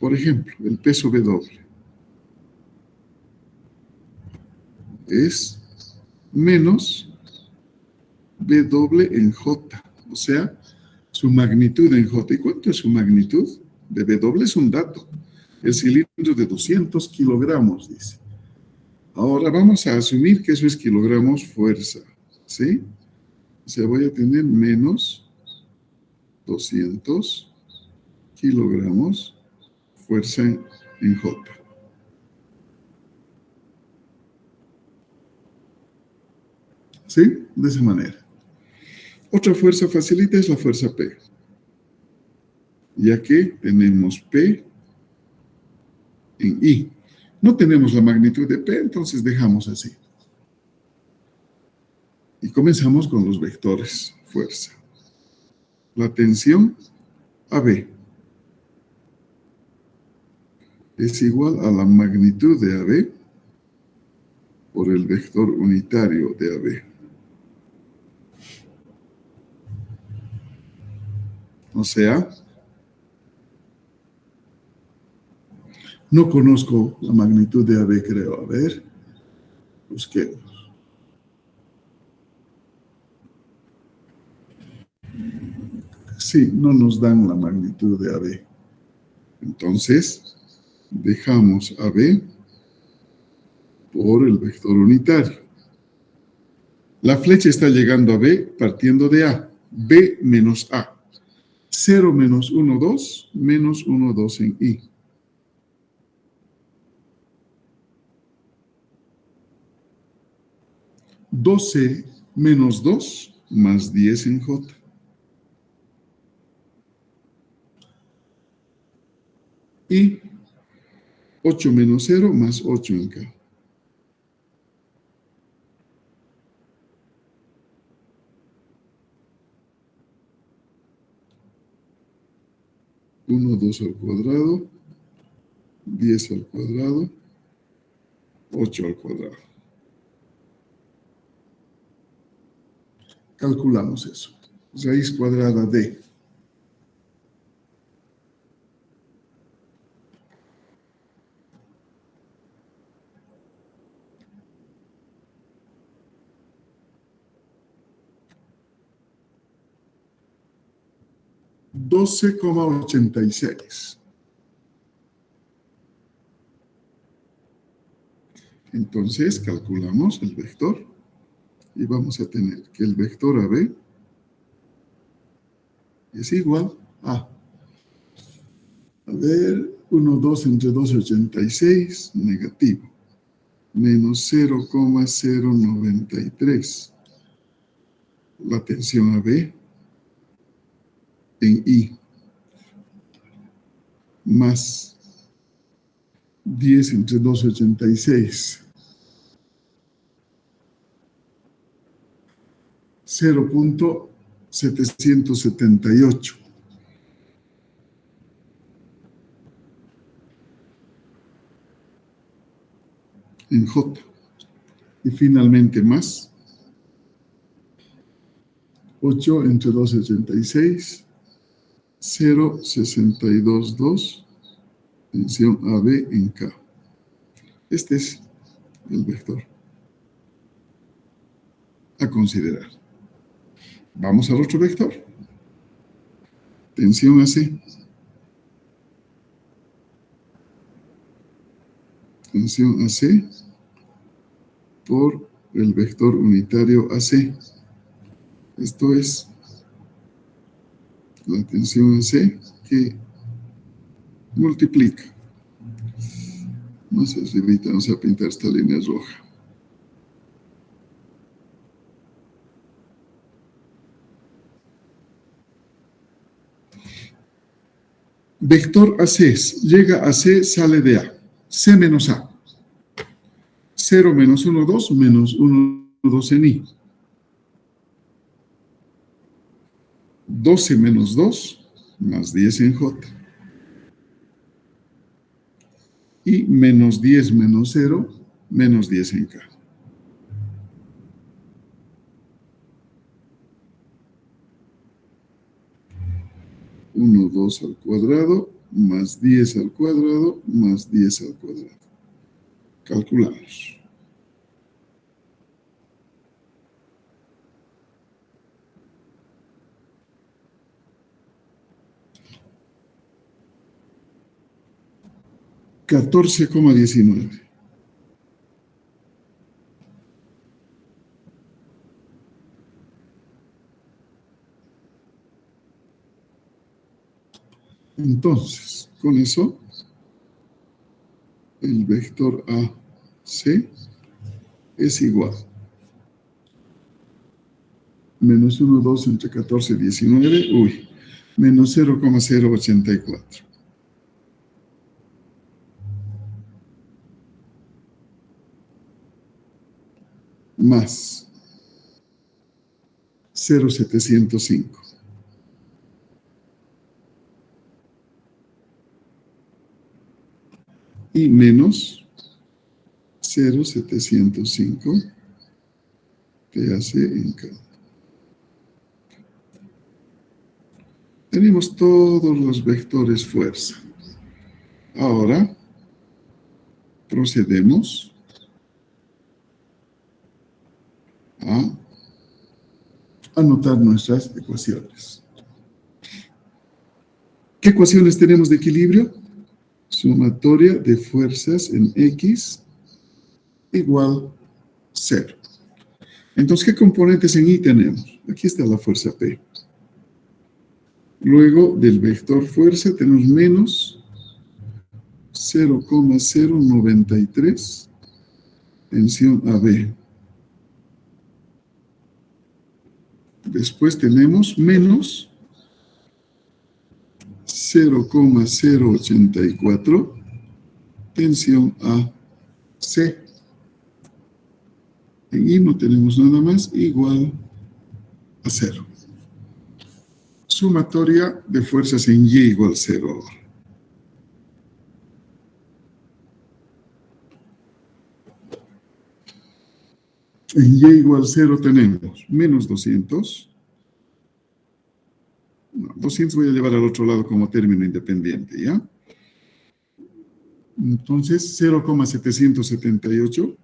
Por ejemplo, el peso W. es menos B doble en J, o sea, su magnitud en J. ¿Y cuánto es su magnitud? De B doble es un dato. El cilindro de 200 kilogramos, dice. Ahora vamos a asumir que eso es kilogramos fuerza, ¿sí? O sea, voy a tener menos 200 kilogramos fuerza en J. ¿Sí? De esa manera. Otra fuerza facilita es la fuerza P. Ya que tenemos P en I. No tenemos la magnitud de P, entonces dejamos así. Y comenzamos con los vectores fuerza. La tensión AB es igual a la magnitud de AB por el vector unitario de AB. O sea, no conozco la magnitud de AB, creo. A ver, busquemos. Sí, no nos dan la magnitud de AB. Entonces, dejamos AB por el vector unitario. La flecha está llegando a B partiendo de A. B menos A. 0 menos 1, 2, menos 1, 2 en I. $12 menos 2 más 10 en J. Y 8 menos 0 más 8 en K. Uno, 2 al cuadrado, 10 al cuadrado, 8 al cuadrado. Calculamos eso. Raíz cuadrada de 12,86. Entonces calculamos el vector y vamos a tener que el vector AB es igual a ver, 1, 2 entre 12,86, negativo, menos 0,093. La tensión AB en I, más 10 entre 12,86, 0,778. En J. Y finalmente más 8 entre 12,86, 0,622, tensión AB en K. Este es el vector a considerar. Vamos al otro vector. Tensión AC. Tensión AC por el vector unitario AC. Esto es la tensión AC que multiplica. Más arribita vamos a pintar esta línea roja. Vector AC, llega a C, sale de A. C menos A. 0 menos 1, 2, menos 1, 2 en I. 12 menos 2, más 10 en J. Y menos 10 menos 0, menos 10 en K. Uno, 2 al cuadrado, más 10 al cuadrado, más 10 al cuadrado. Calculamos. 14,19. Entonces, con eso, el vector AC es igual. Menos 1, 2 entre 14 y 19. Menos 0,084. Más 0,705. Y menos 0,705 te hace en cada. Tenemos todos los vectores fuerza. Ahora procedemos a anotar nuestras ecuaciones. ¿Qué ecuaciones tenemos de equilibrio? Sumatoria de fuerzas en X igual 0. Entonces, ¿qué componentes en Y tenemos? Aquí está la fuerza P. Luego del vector fuerza tenemos menos 0,093 tensión AB. Después tenemos menos 0,084 tensión AC. En Y no tenemos nada más, igual a 0. Sumatoria de fuerzas en Y igual 0 ahora. En Y igual 0 tenemos menos 200. No, 200 voy a llevar al otro lado como término independiente, ¿ya? Entonces, 0,778.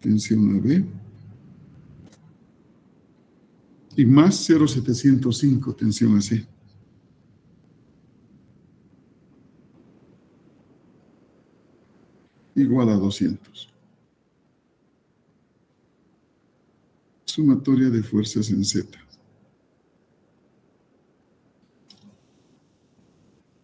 Tensión AB. Y más 0,705 tensión AC. Igual a 200. Sumatoria de fuerzas en Z.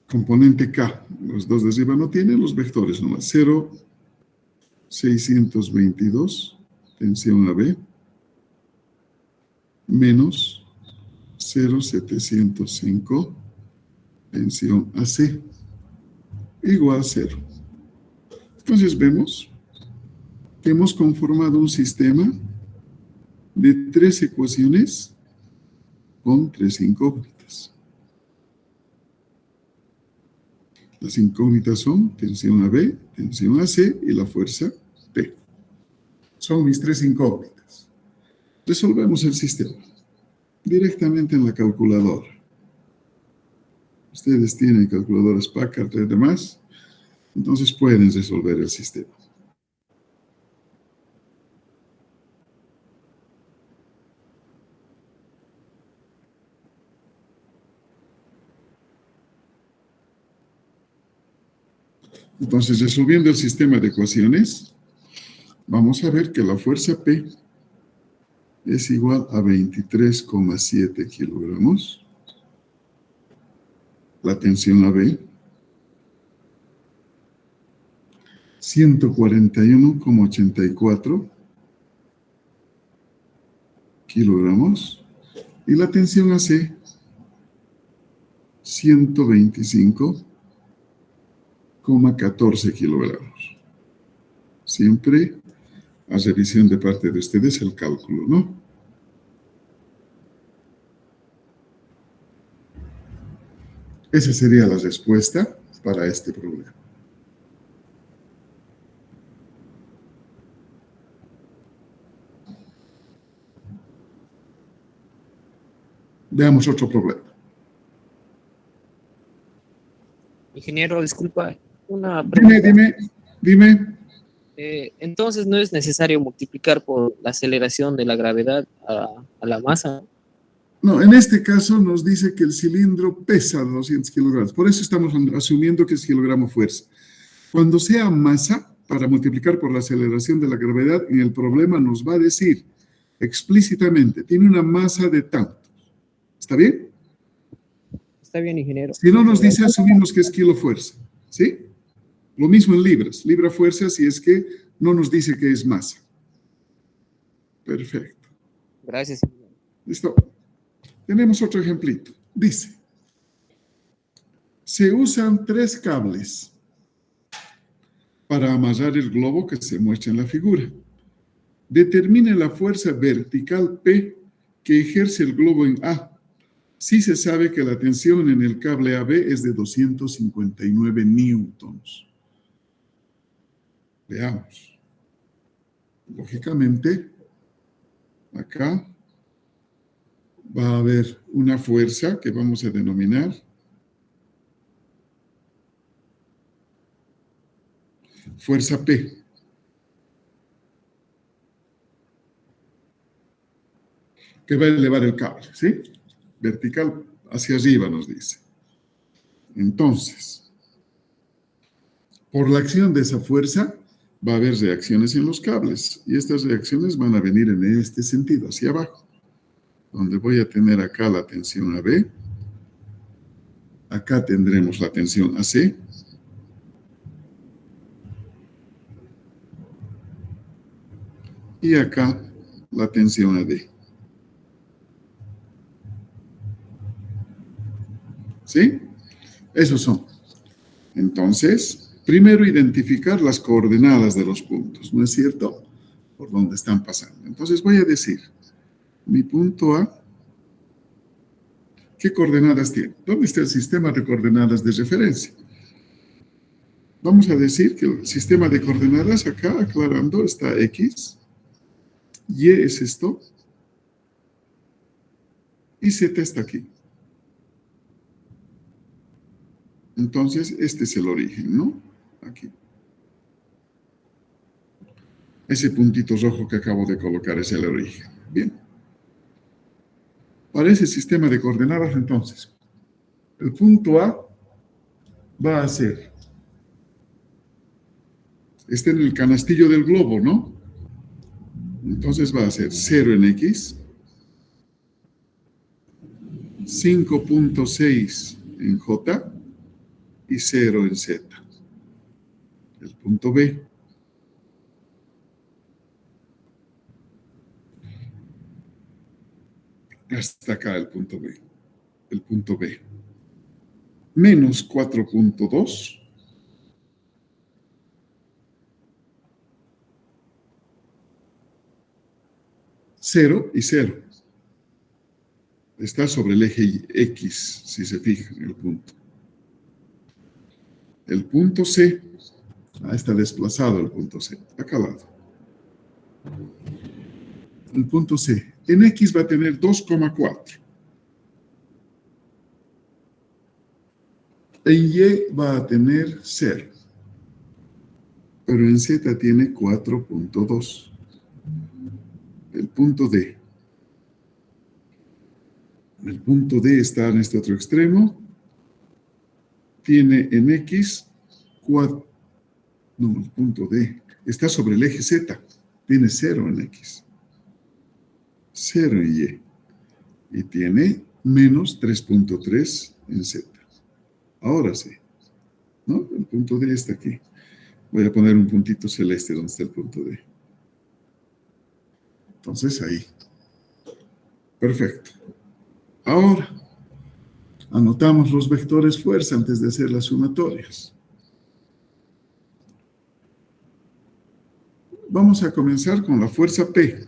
Componente K. Los dos de arriba no tienen los vectores nomás. 0,622 tensión AB. Menos 0,705 tensión AC. Igual a 0. Entonces vemos que hemos conformado un sistema de 3 ecuaciones con 3 incógnitas. Las incógnitas son tensión AB, tensión AC y la fuerza P. Son mis 3 incógnitas. Resolvemos el sistema directamente en la calculadora. Ustedes tienen calculadoras Packard y demás, entonces pueden resolver el sistema. Entonces, resolviendo el sistema de ecuaciones, vamos a ver que la fuerza P es igual a 23,7 kilogramos. La tensión AB, 141,84 kilogramos. Y la tensión AC, 125,14 kilogramos. Siempre a revisión de parte de ustedes el cálculo, ¿no? Esa sería la respuesta para este problema. Veamos otro problema. Ingeniero, disculpa, una pregunta. Dime. Entonces, ¿no es necesario multiplicar por la aceleración de la gravedad a la masa? No, en este caso nos dice que el cilindro pesa 200 kilogramos. Por eso estamos asumiendo que es kilogramo fuerza. Cuando sea masa, para multiplicar por la aceleración de la gravedad, en el problema nos va a decir explícitamente, tiene una masa de tanto. ¿Está bien? Está bien, ingeniero. Si no nos dice, asumimos que es kilo fuerza. ¿Sí? Lo mismo en libras. Libra fuerza si es que no nos dice que es masa. Perfecto. Gracias. Listo. Tenemos otro ejemplito. Dice, se usan 3 cables para amarrar el globo que se muestra en la figura. Determine la fuerza vertical P que ejerce el globo en A. Si se sabe que la tensión en el cable AB es de 259 newtons. Veamos. Lógicamente, acá va a haber una fuerza que vamos a denominar fuerza P. Que va a elevar el cable, ¿sí? Vertical hacia arriba nos dice. Entonces, por la acción de esa fuerza va a haber reacciones en los cables y estas reacciones van a venir en este sentido, hacia abajo, donde voy a tener acá la tensión AB, acá tendremos la tensión AC, y acá la tensión AD. ¿Sí? Esos son. Entonces, primero identificar las coordenadas de los puntos, ¿no es cierto? Por dónde están pasando. Entonces voy a decir, mi punto A, ¿qué coordenadas tiene? ¿Dónde está el sistema de coordenadas de referencia? Vamos a decir que el sistema de coordenadas acá, aclarando, está X, Y es esto, y Z está aquí. Entonces, este es el origen, ¿no? Aquí. Ese puntito rojo que acabo de colocar es el origen. Bien. Para ese sistema de coordenadas, entonces, el punto A va a ser, está en el canastillo del globo, ¿no? Entonces va a ser 0 en X, 5.6 en J, y 0 en Z. El punto B. Hasta acá el punto B. El punto B. Menos 4.2. Cero y 0. Está sobre el eje X, si se fijan, el punto. El punto C, está desplazado el punto C, acá al lado. El punto C, en X va a tener 2,4. En Y va a tener 0. Pero en Z tiene 4.2. El punto D. El punto D está en este otro extremo. Tiene en X 4. No, el punto D está sobre el eje Z. Tiene 0 en X. 0 en Y. Y tiene menos 3.3 en Z. Ahora sí. ¿No? El punto D está aquí. Voy a poner un puntito celeste donde está el punto D. Entonces ahí. Perfecto. Ahora, anotamos los vectores fuerza antes de hacer las sumatorias. Vamos a comenzar con la fuerza P.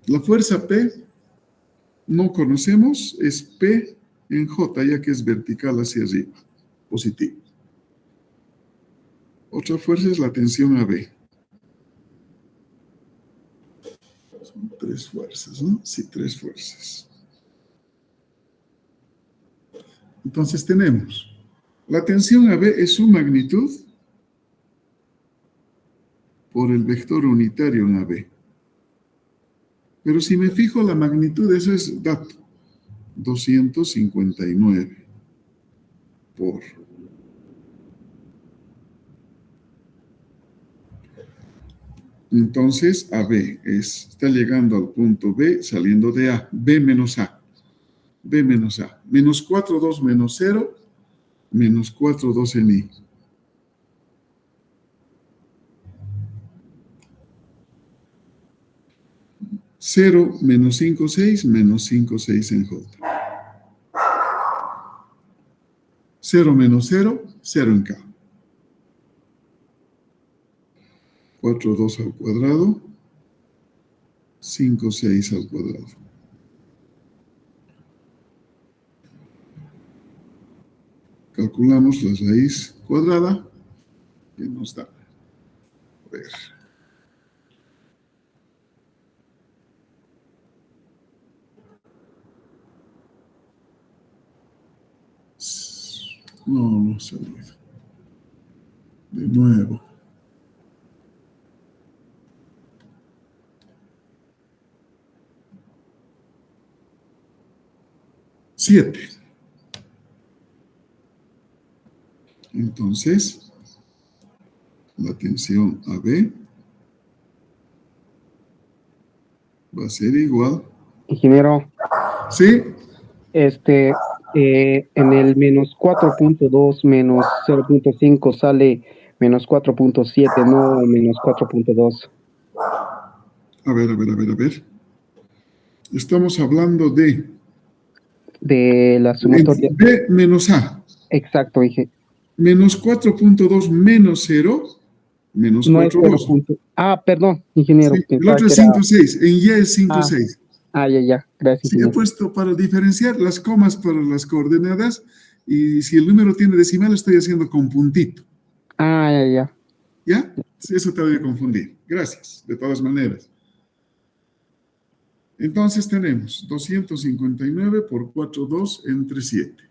La fuerza P no conocemos, es P en J, ya que es vertical hacia arriba, positivo. Otra fuerza es la tensión AB. Son 3 fuerzas, ¿no? Sí, 3 fuerzas. Entonces tenemos, la tensión AB es su magnitud por el vector unitario en AB. Pero si me fijo la magnitud, eso es dato. 259 por. Entonces, AB está llegando al punto B, saliendo de A. B menos A. B menos A. Menos 4, 2 menos 0, menos 4, 2 en I. Cero menos 5, 6, menos 5, 6 en J. 0 menos 0, 0 en K. 4, 2 al cuadrado, 5, 6 al cuadrado. Calculamos la raíz cuadrada que nos da. A ver. No se olvida. De nuevo. Siete. Entonces, la tensión AB va a ser igual. Ingeniero, ¿Sí? en el menos 4.2 menos 0.5 sale menos 4.7, no menos 4.2. A ver. Estamos hablando de De la sumatoria. B menos A. Exacto, dije. Menos 4.2 menos 0, menos No es 4.2. perdón, ingeniero. Sí, el otro es 5.6. En Y es 5.6. Ya. Gracias, Sí, he ingeniero. puesto para diferenciar las comas para las coordenadas y si el número tiene decimal estoy haciendo con puntito. Ya. ¿Ya? Sí, eso te debe confundir. Gracias, de todas maneras. Entonces tenemos 259 por 4,2 entre 7.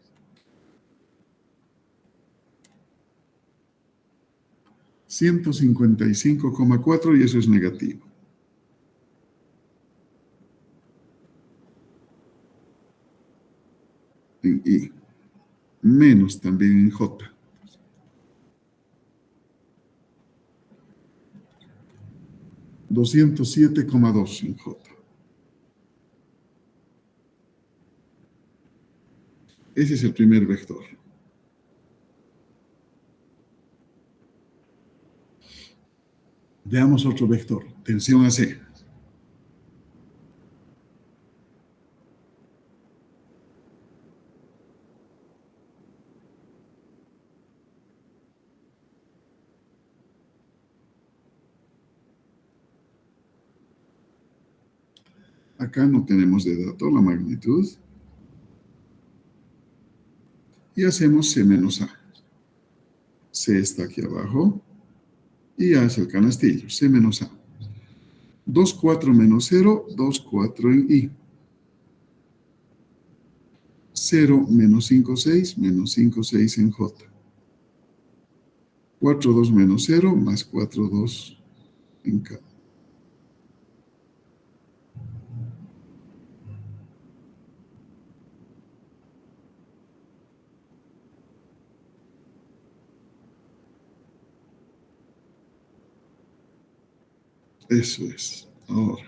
$155,4 y eso es negativo. En I. Menos también en J. $207,2 en J. Ese es el primer vector. Veamos otro vector. Tensión AC. Acá no tenemos de dato la magnitud. Y hacemos C menos A. C está aquí abajo. Y A es el canastillo. C menos A. 2,4 menos 0, 2,4 en I. 0 menos 5,6 menos 5,6 en J. 4,2 menos 0 más 4,2 en K. Eso es. Ahora,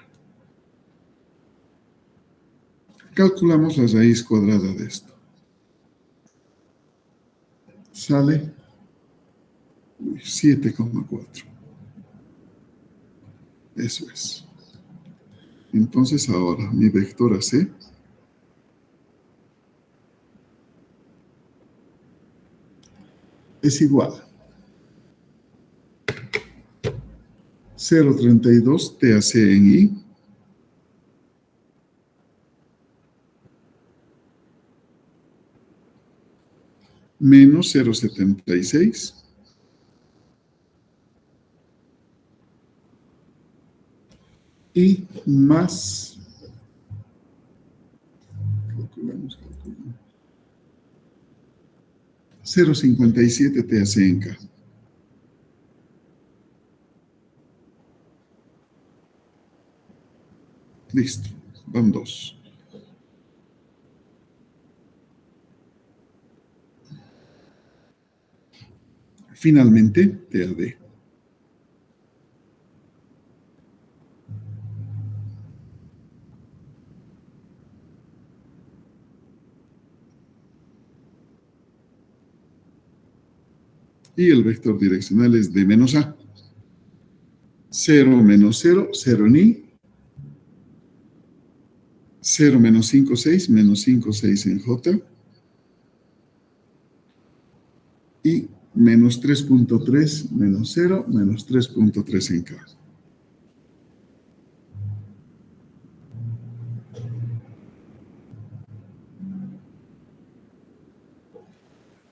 calculamos la raíz cuadrada de esto. Sale 7,4. Eso es. Entonces ahora mi vector AC es igual. 0,32 TAC en I menos 0,76 y más, calculamos, 0,57 TAC en K. Listo, van 2. Finalmente, TAD. Y el vector direccional es D menos A. 0 menos 0, 0 en I. 0 menos 5, 6, menos 5, 6 en J. Y menos 3.3, menos 0, menos 3.3 en K.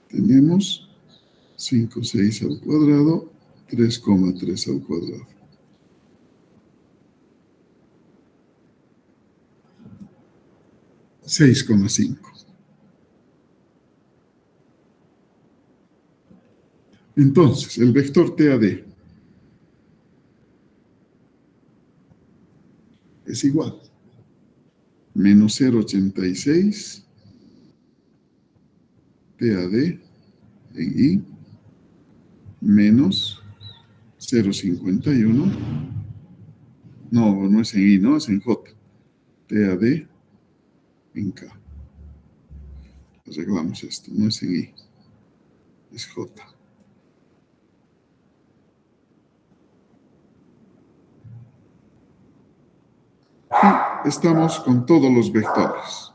Tenemos 5, 6 al cuadrado, 3,3 al cuadrado. $6,5. Entonces, el vector TAD es igual. Menos 0,86 TAD en I menos 0,51. No es en I, no, es en J. TAD en K. Arreglamos esto, no es en I, es J. Y estamos con todos los vectores.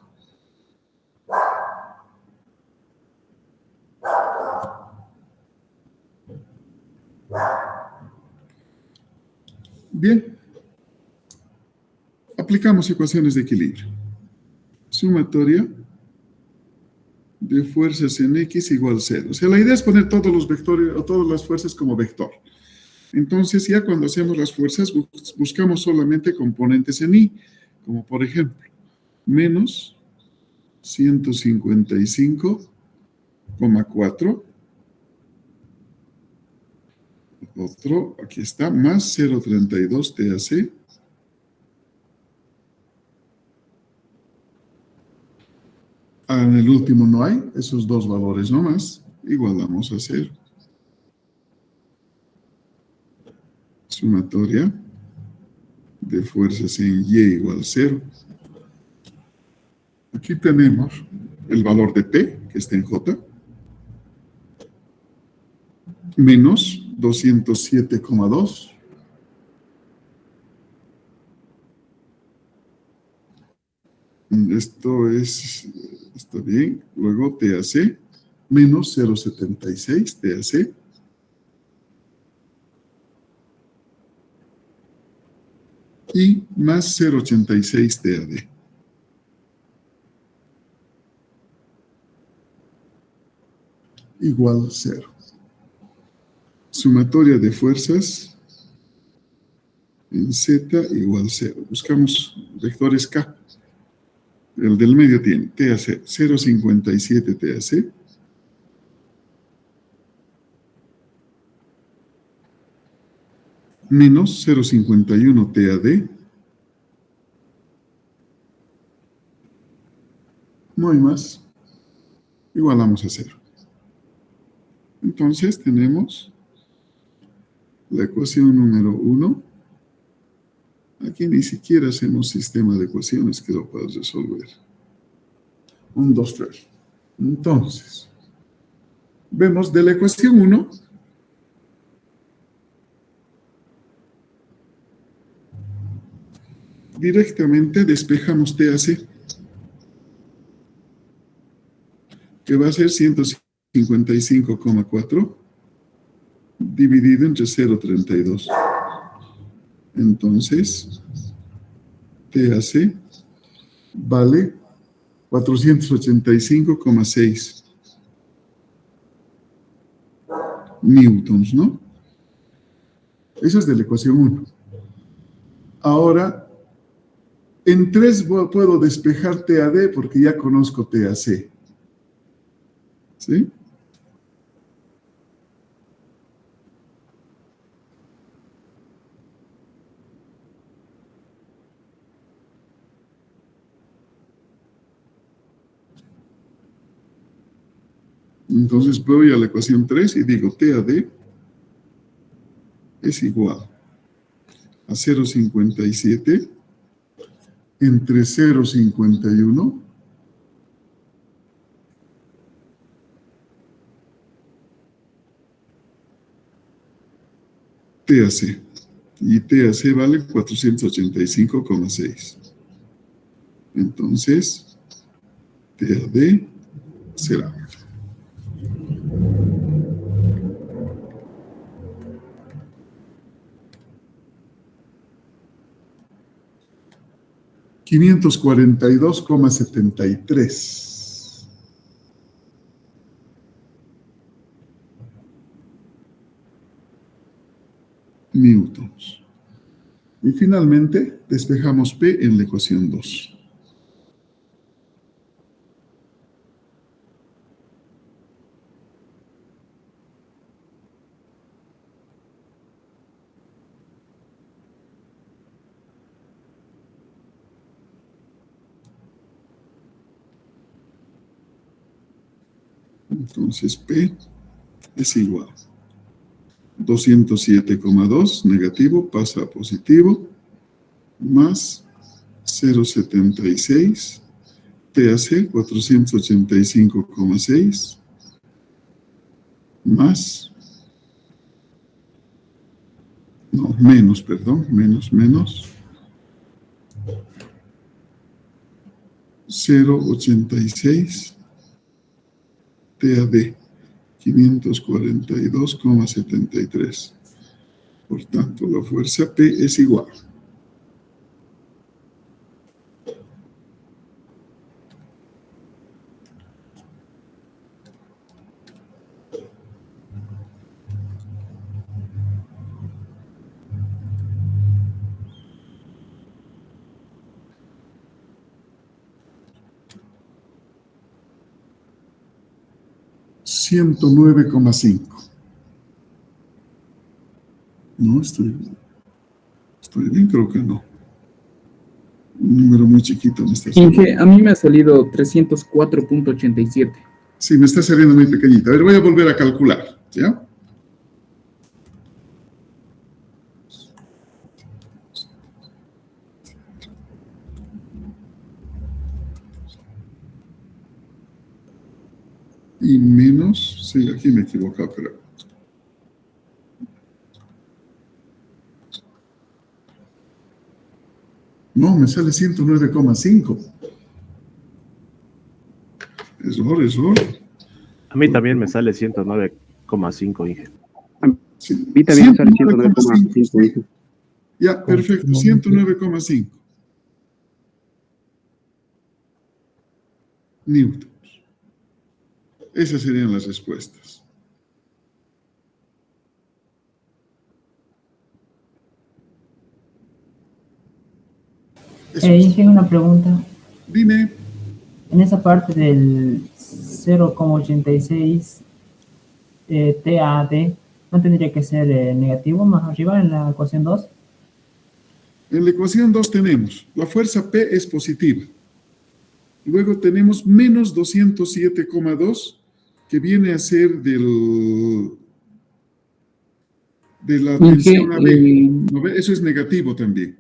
Bien. Aplicamos ecuaciones de equilibrio. Sumatoria de fuerzas en X igual 0. O sea, la idea es poner todos los vectores o todas las fuerzas como vector. Entonces, ya cuando hacemos las fuerzas, buscamos solamente componentes en Y, como por ejemplo, menos 155,4. Otro, aquí está, más 0,32 TAC. En el último no hay, esos dos valores nomás, igualamos a 0. Sumatoria de fuerzas en Y igual 0. Aquí tenemos el valor de P, que está en J, menos 207,2. Esto está bien. Luego TAC, menos 0,76 TAC. Y más 0,86 TAD. Igual 0. Sumatoria de fuerzas en Z igual 0. Buscamos vectores K. El del medio tiene TAC 0,57 TAC. Menos 0,51 TAD. No hay más. Igualamos a 0. Entonces tenemos la ecuación número 1. Aquí ni siquiera hacemos sistema de ecuaciones que lo puedas resolver. 1, 2, 3. Entonces, vemos de la ecuación 1, directamente despejamos TAC, que va a ser 155,4 dividido entre 0,32. Entonces, TAC vale 485,6 newtons, ¿no? Esa es de la ecuación 1. Ahora, en 3 puedo despejar TAD porque ya conozco TAC. ¿Sí? Entonces voy a la ecuación 3 y digo TAD es igual a 0,57 entre 0,51 TAC. Y TAC vale 485,6. Entonces, TAD será. $542,73. Newtons. Y finalmente, despejamos P en la ecuación 2. Entonces, P es igual. 207,2 negativo pasa a positivo, más 0,76, TAC 485,6, más, no, menos, perdón, menos, 0,86, TAD 542,73. Por tanto, la fuerza P es igual. $109,5. No, estoy bien, creo que no. Un número muy chiquito me está saliendo. Inge, a mí me ha salido 304.87. Sí, me está saliendo muy pequeñita. A ver, voy a volver a calcular, ¿ya? Y menos, sí, aquí me he equivocado, pero... No, me sale 109,5. Error. A mí también me sale 109,5, Inge. Sí. A mí también sale 109,5. Ya, perfecto, 109,5 newtons. Esas serían las respuestas. Inge, una pregunta. Dime. En esa parte del 0,86 TAD, ¿no tendría que ser negativo más arriba en la ecuación 2? En la ecuación 2 tenemos, la fuerza P es positiva. Luego tenemos menos 207,2, que viene a ser de la tensión AB. ¿No ve? Eso es negativo también.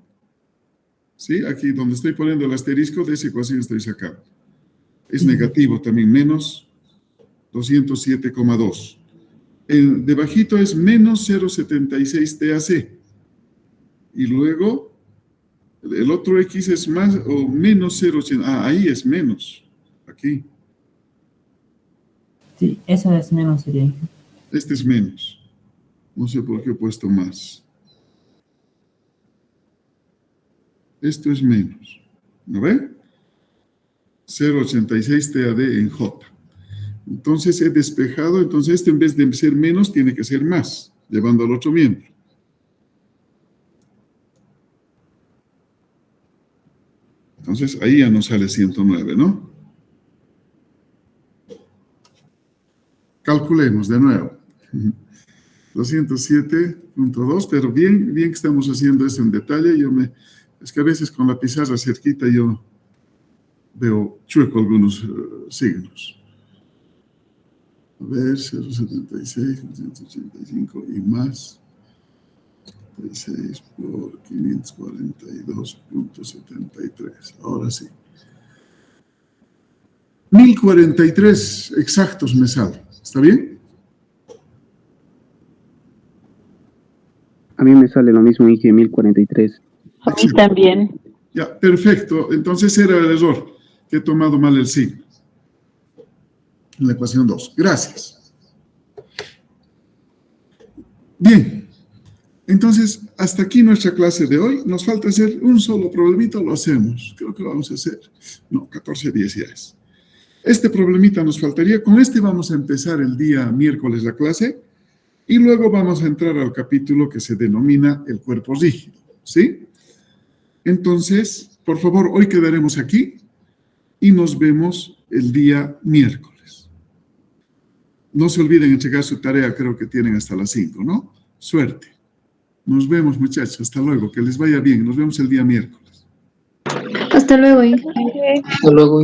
¿Sí? Aquí donde estoy poniendo el asterisco, de esa ecuación estoy sacando. Es negativo también, menos 207,2. Debajito es menos 0,76 TAC. Y luego, el otro X es más o menos 0,80. Ah, ahí es menos. Aquí. Sí, eso es menos, sería. Este es menos. No sé por qué he puesto más. Esto es menos. ¿No ve? 0,86 TAD en J. Entonces he despejado, entonces este en vez de ser menos tiene que ser más, llevando al otro miembro. Entonces ahí ya nos sale 109, ¿no? Calculemos de nuevo. 207.2, pero bien que estamos haciendo esto en detalle. Es que a veces con la pizarra cerquita yo veo chueco algunos signos. A ver, 0,76, 185 y más. 76 por 542.73. Ahora sí. 1043 exactos me sale. ¿Está bien? A mí me sale lo mismo, Inge, 1043. A mí también. Ya, perfecto. Entonces era el error, que he tomado mal el signo. En la ecuación 2. Gracias. Bien. Entonces, hasta aquí nuestra clase de hoy. Nos falta hacer un solo problemita, lo hacemos. Creo que lo vamos a hacer. No, 14:10 ya es. Este problemita nos faltaría. Con este vamos a empezar el día miércoles la clase y luego vamos a entrar al capítulo que se denomina el cuerpo rígido. ¿Sí? Entonces, por favor, hoy quedaremos aquí y nos vemos el día miércoles. No se olviden entregar su tarea, creo que tienen hasta las 5, ¿no? Suerte. Nos vemos, muchachos. Hasta luego. Que les vaya bien. Nos vemos el día miércoles. Hasta luego, Inge. Hasta luego.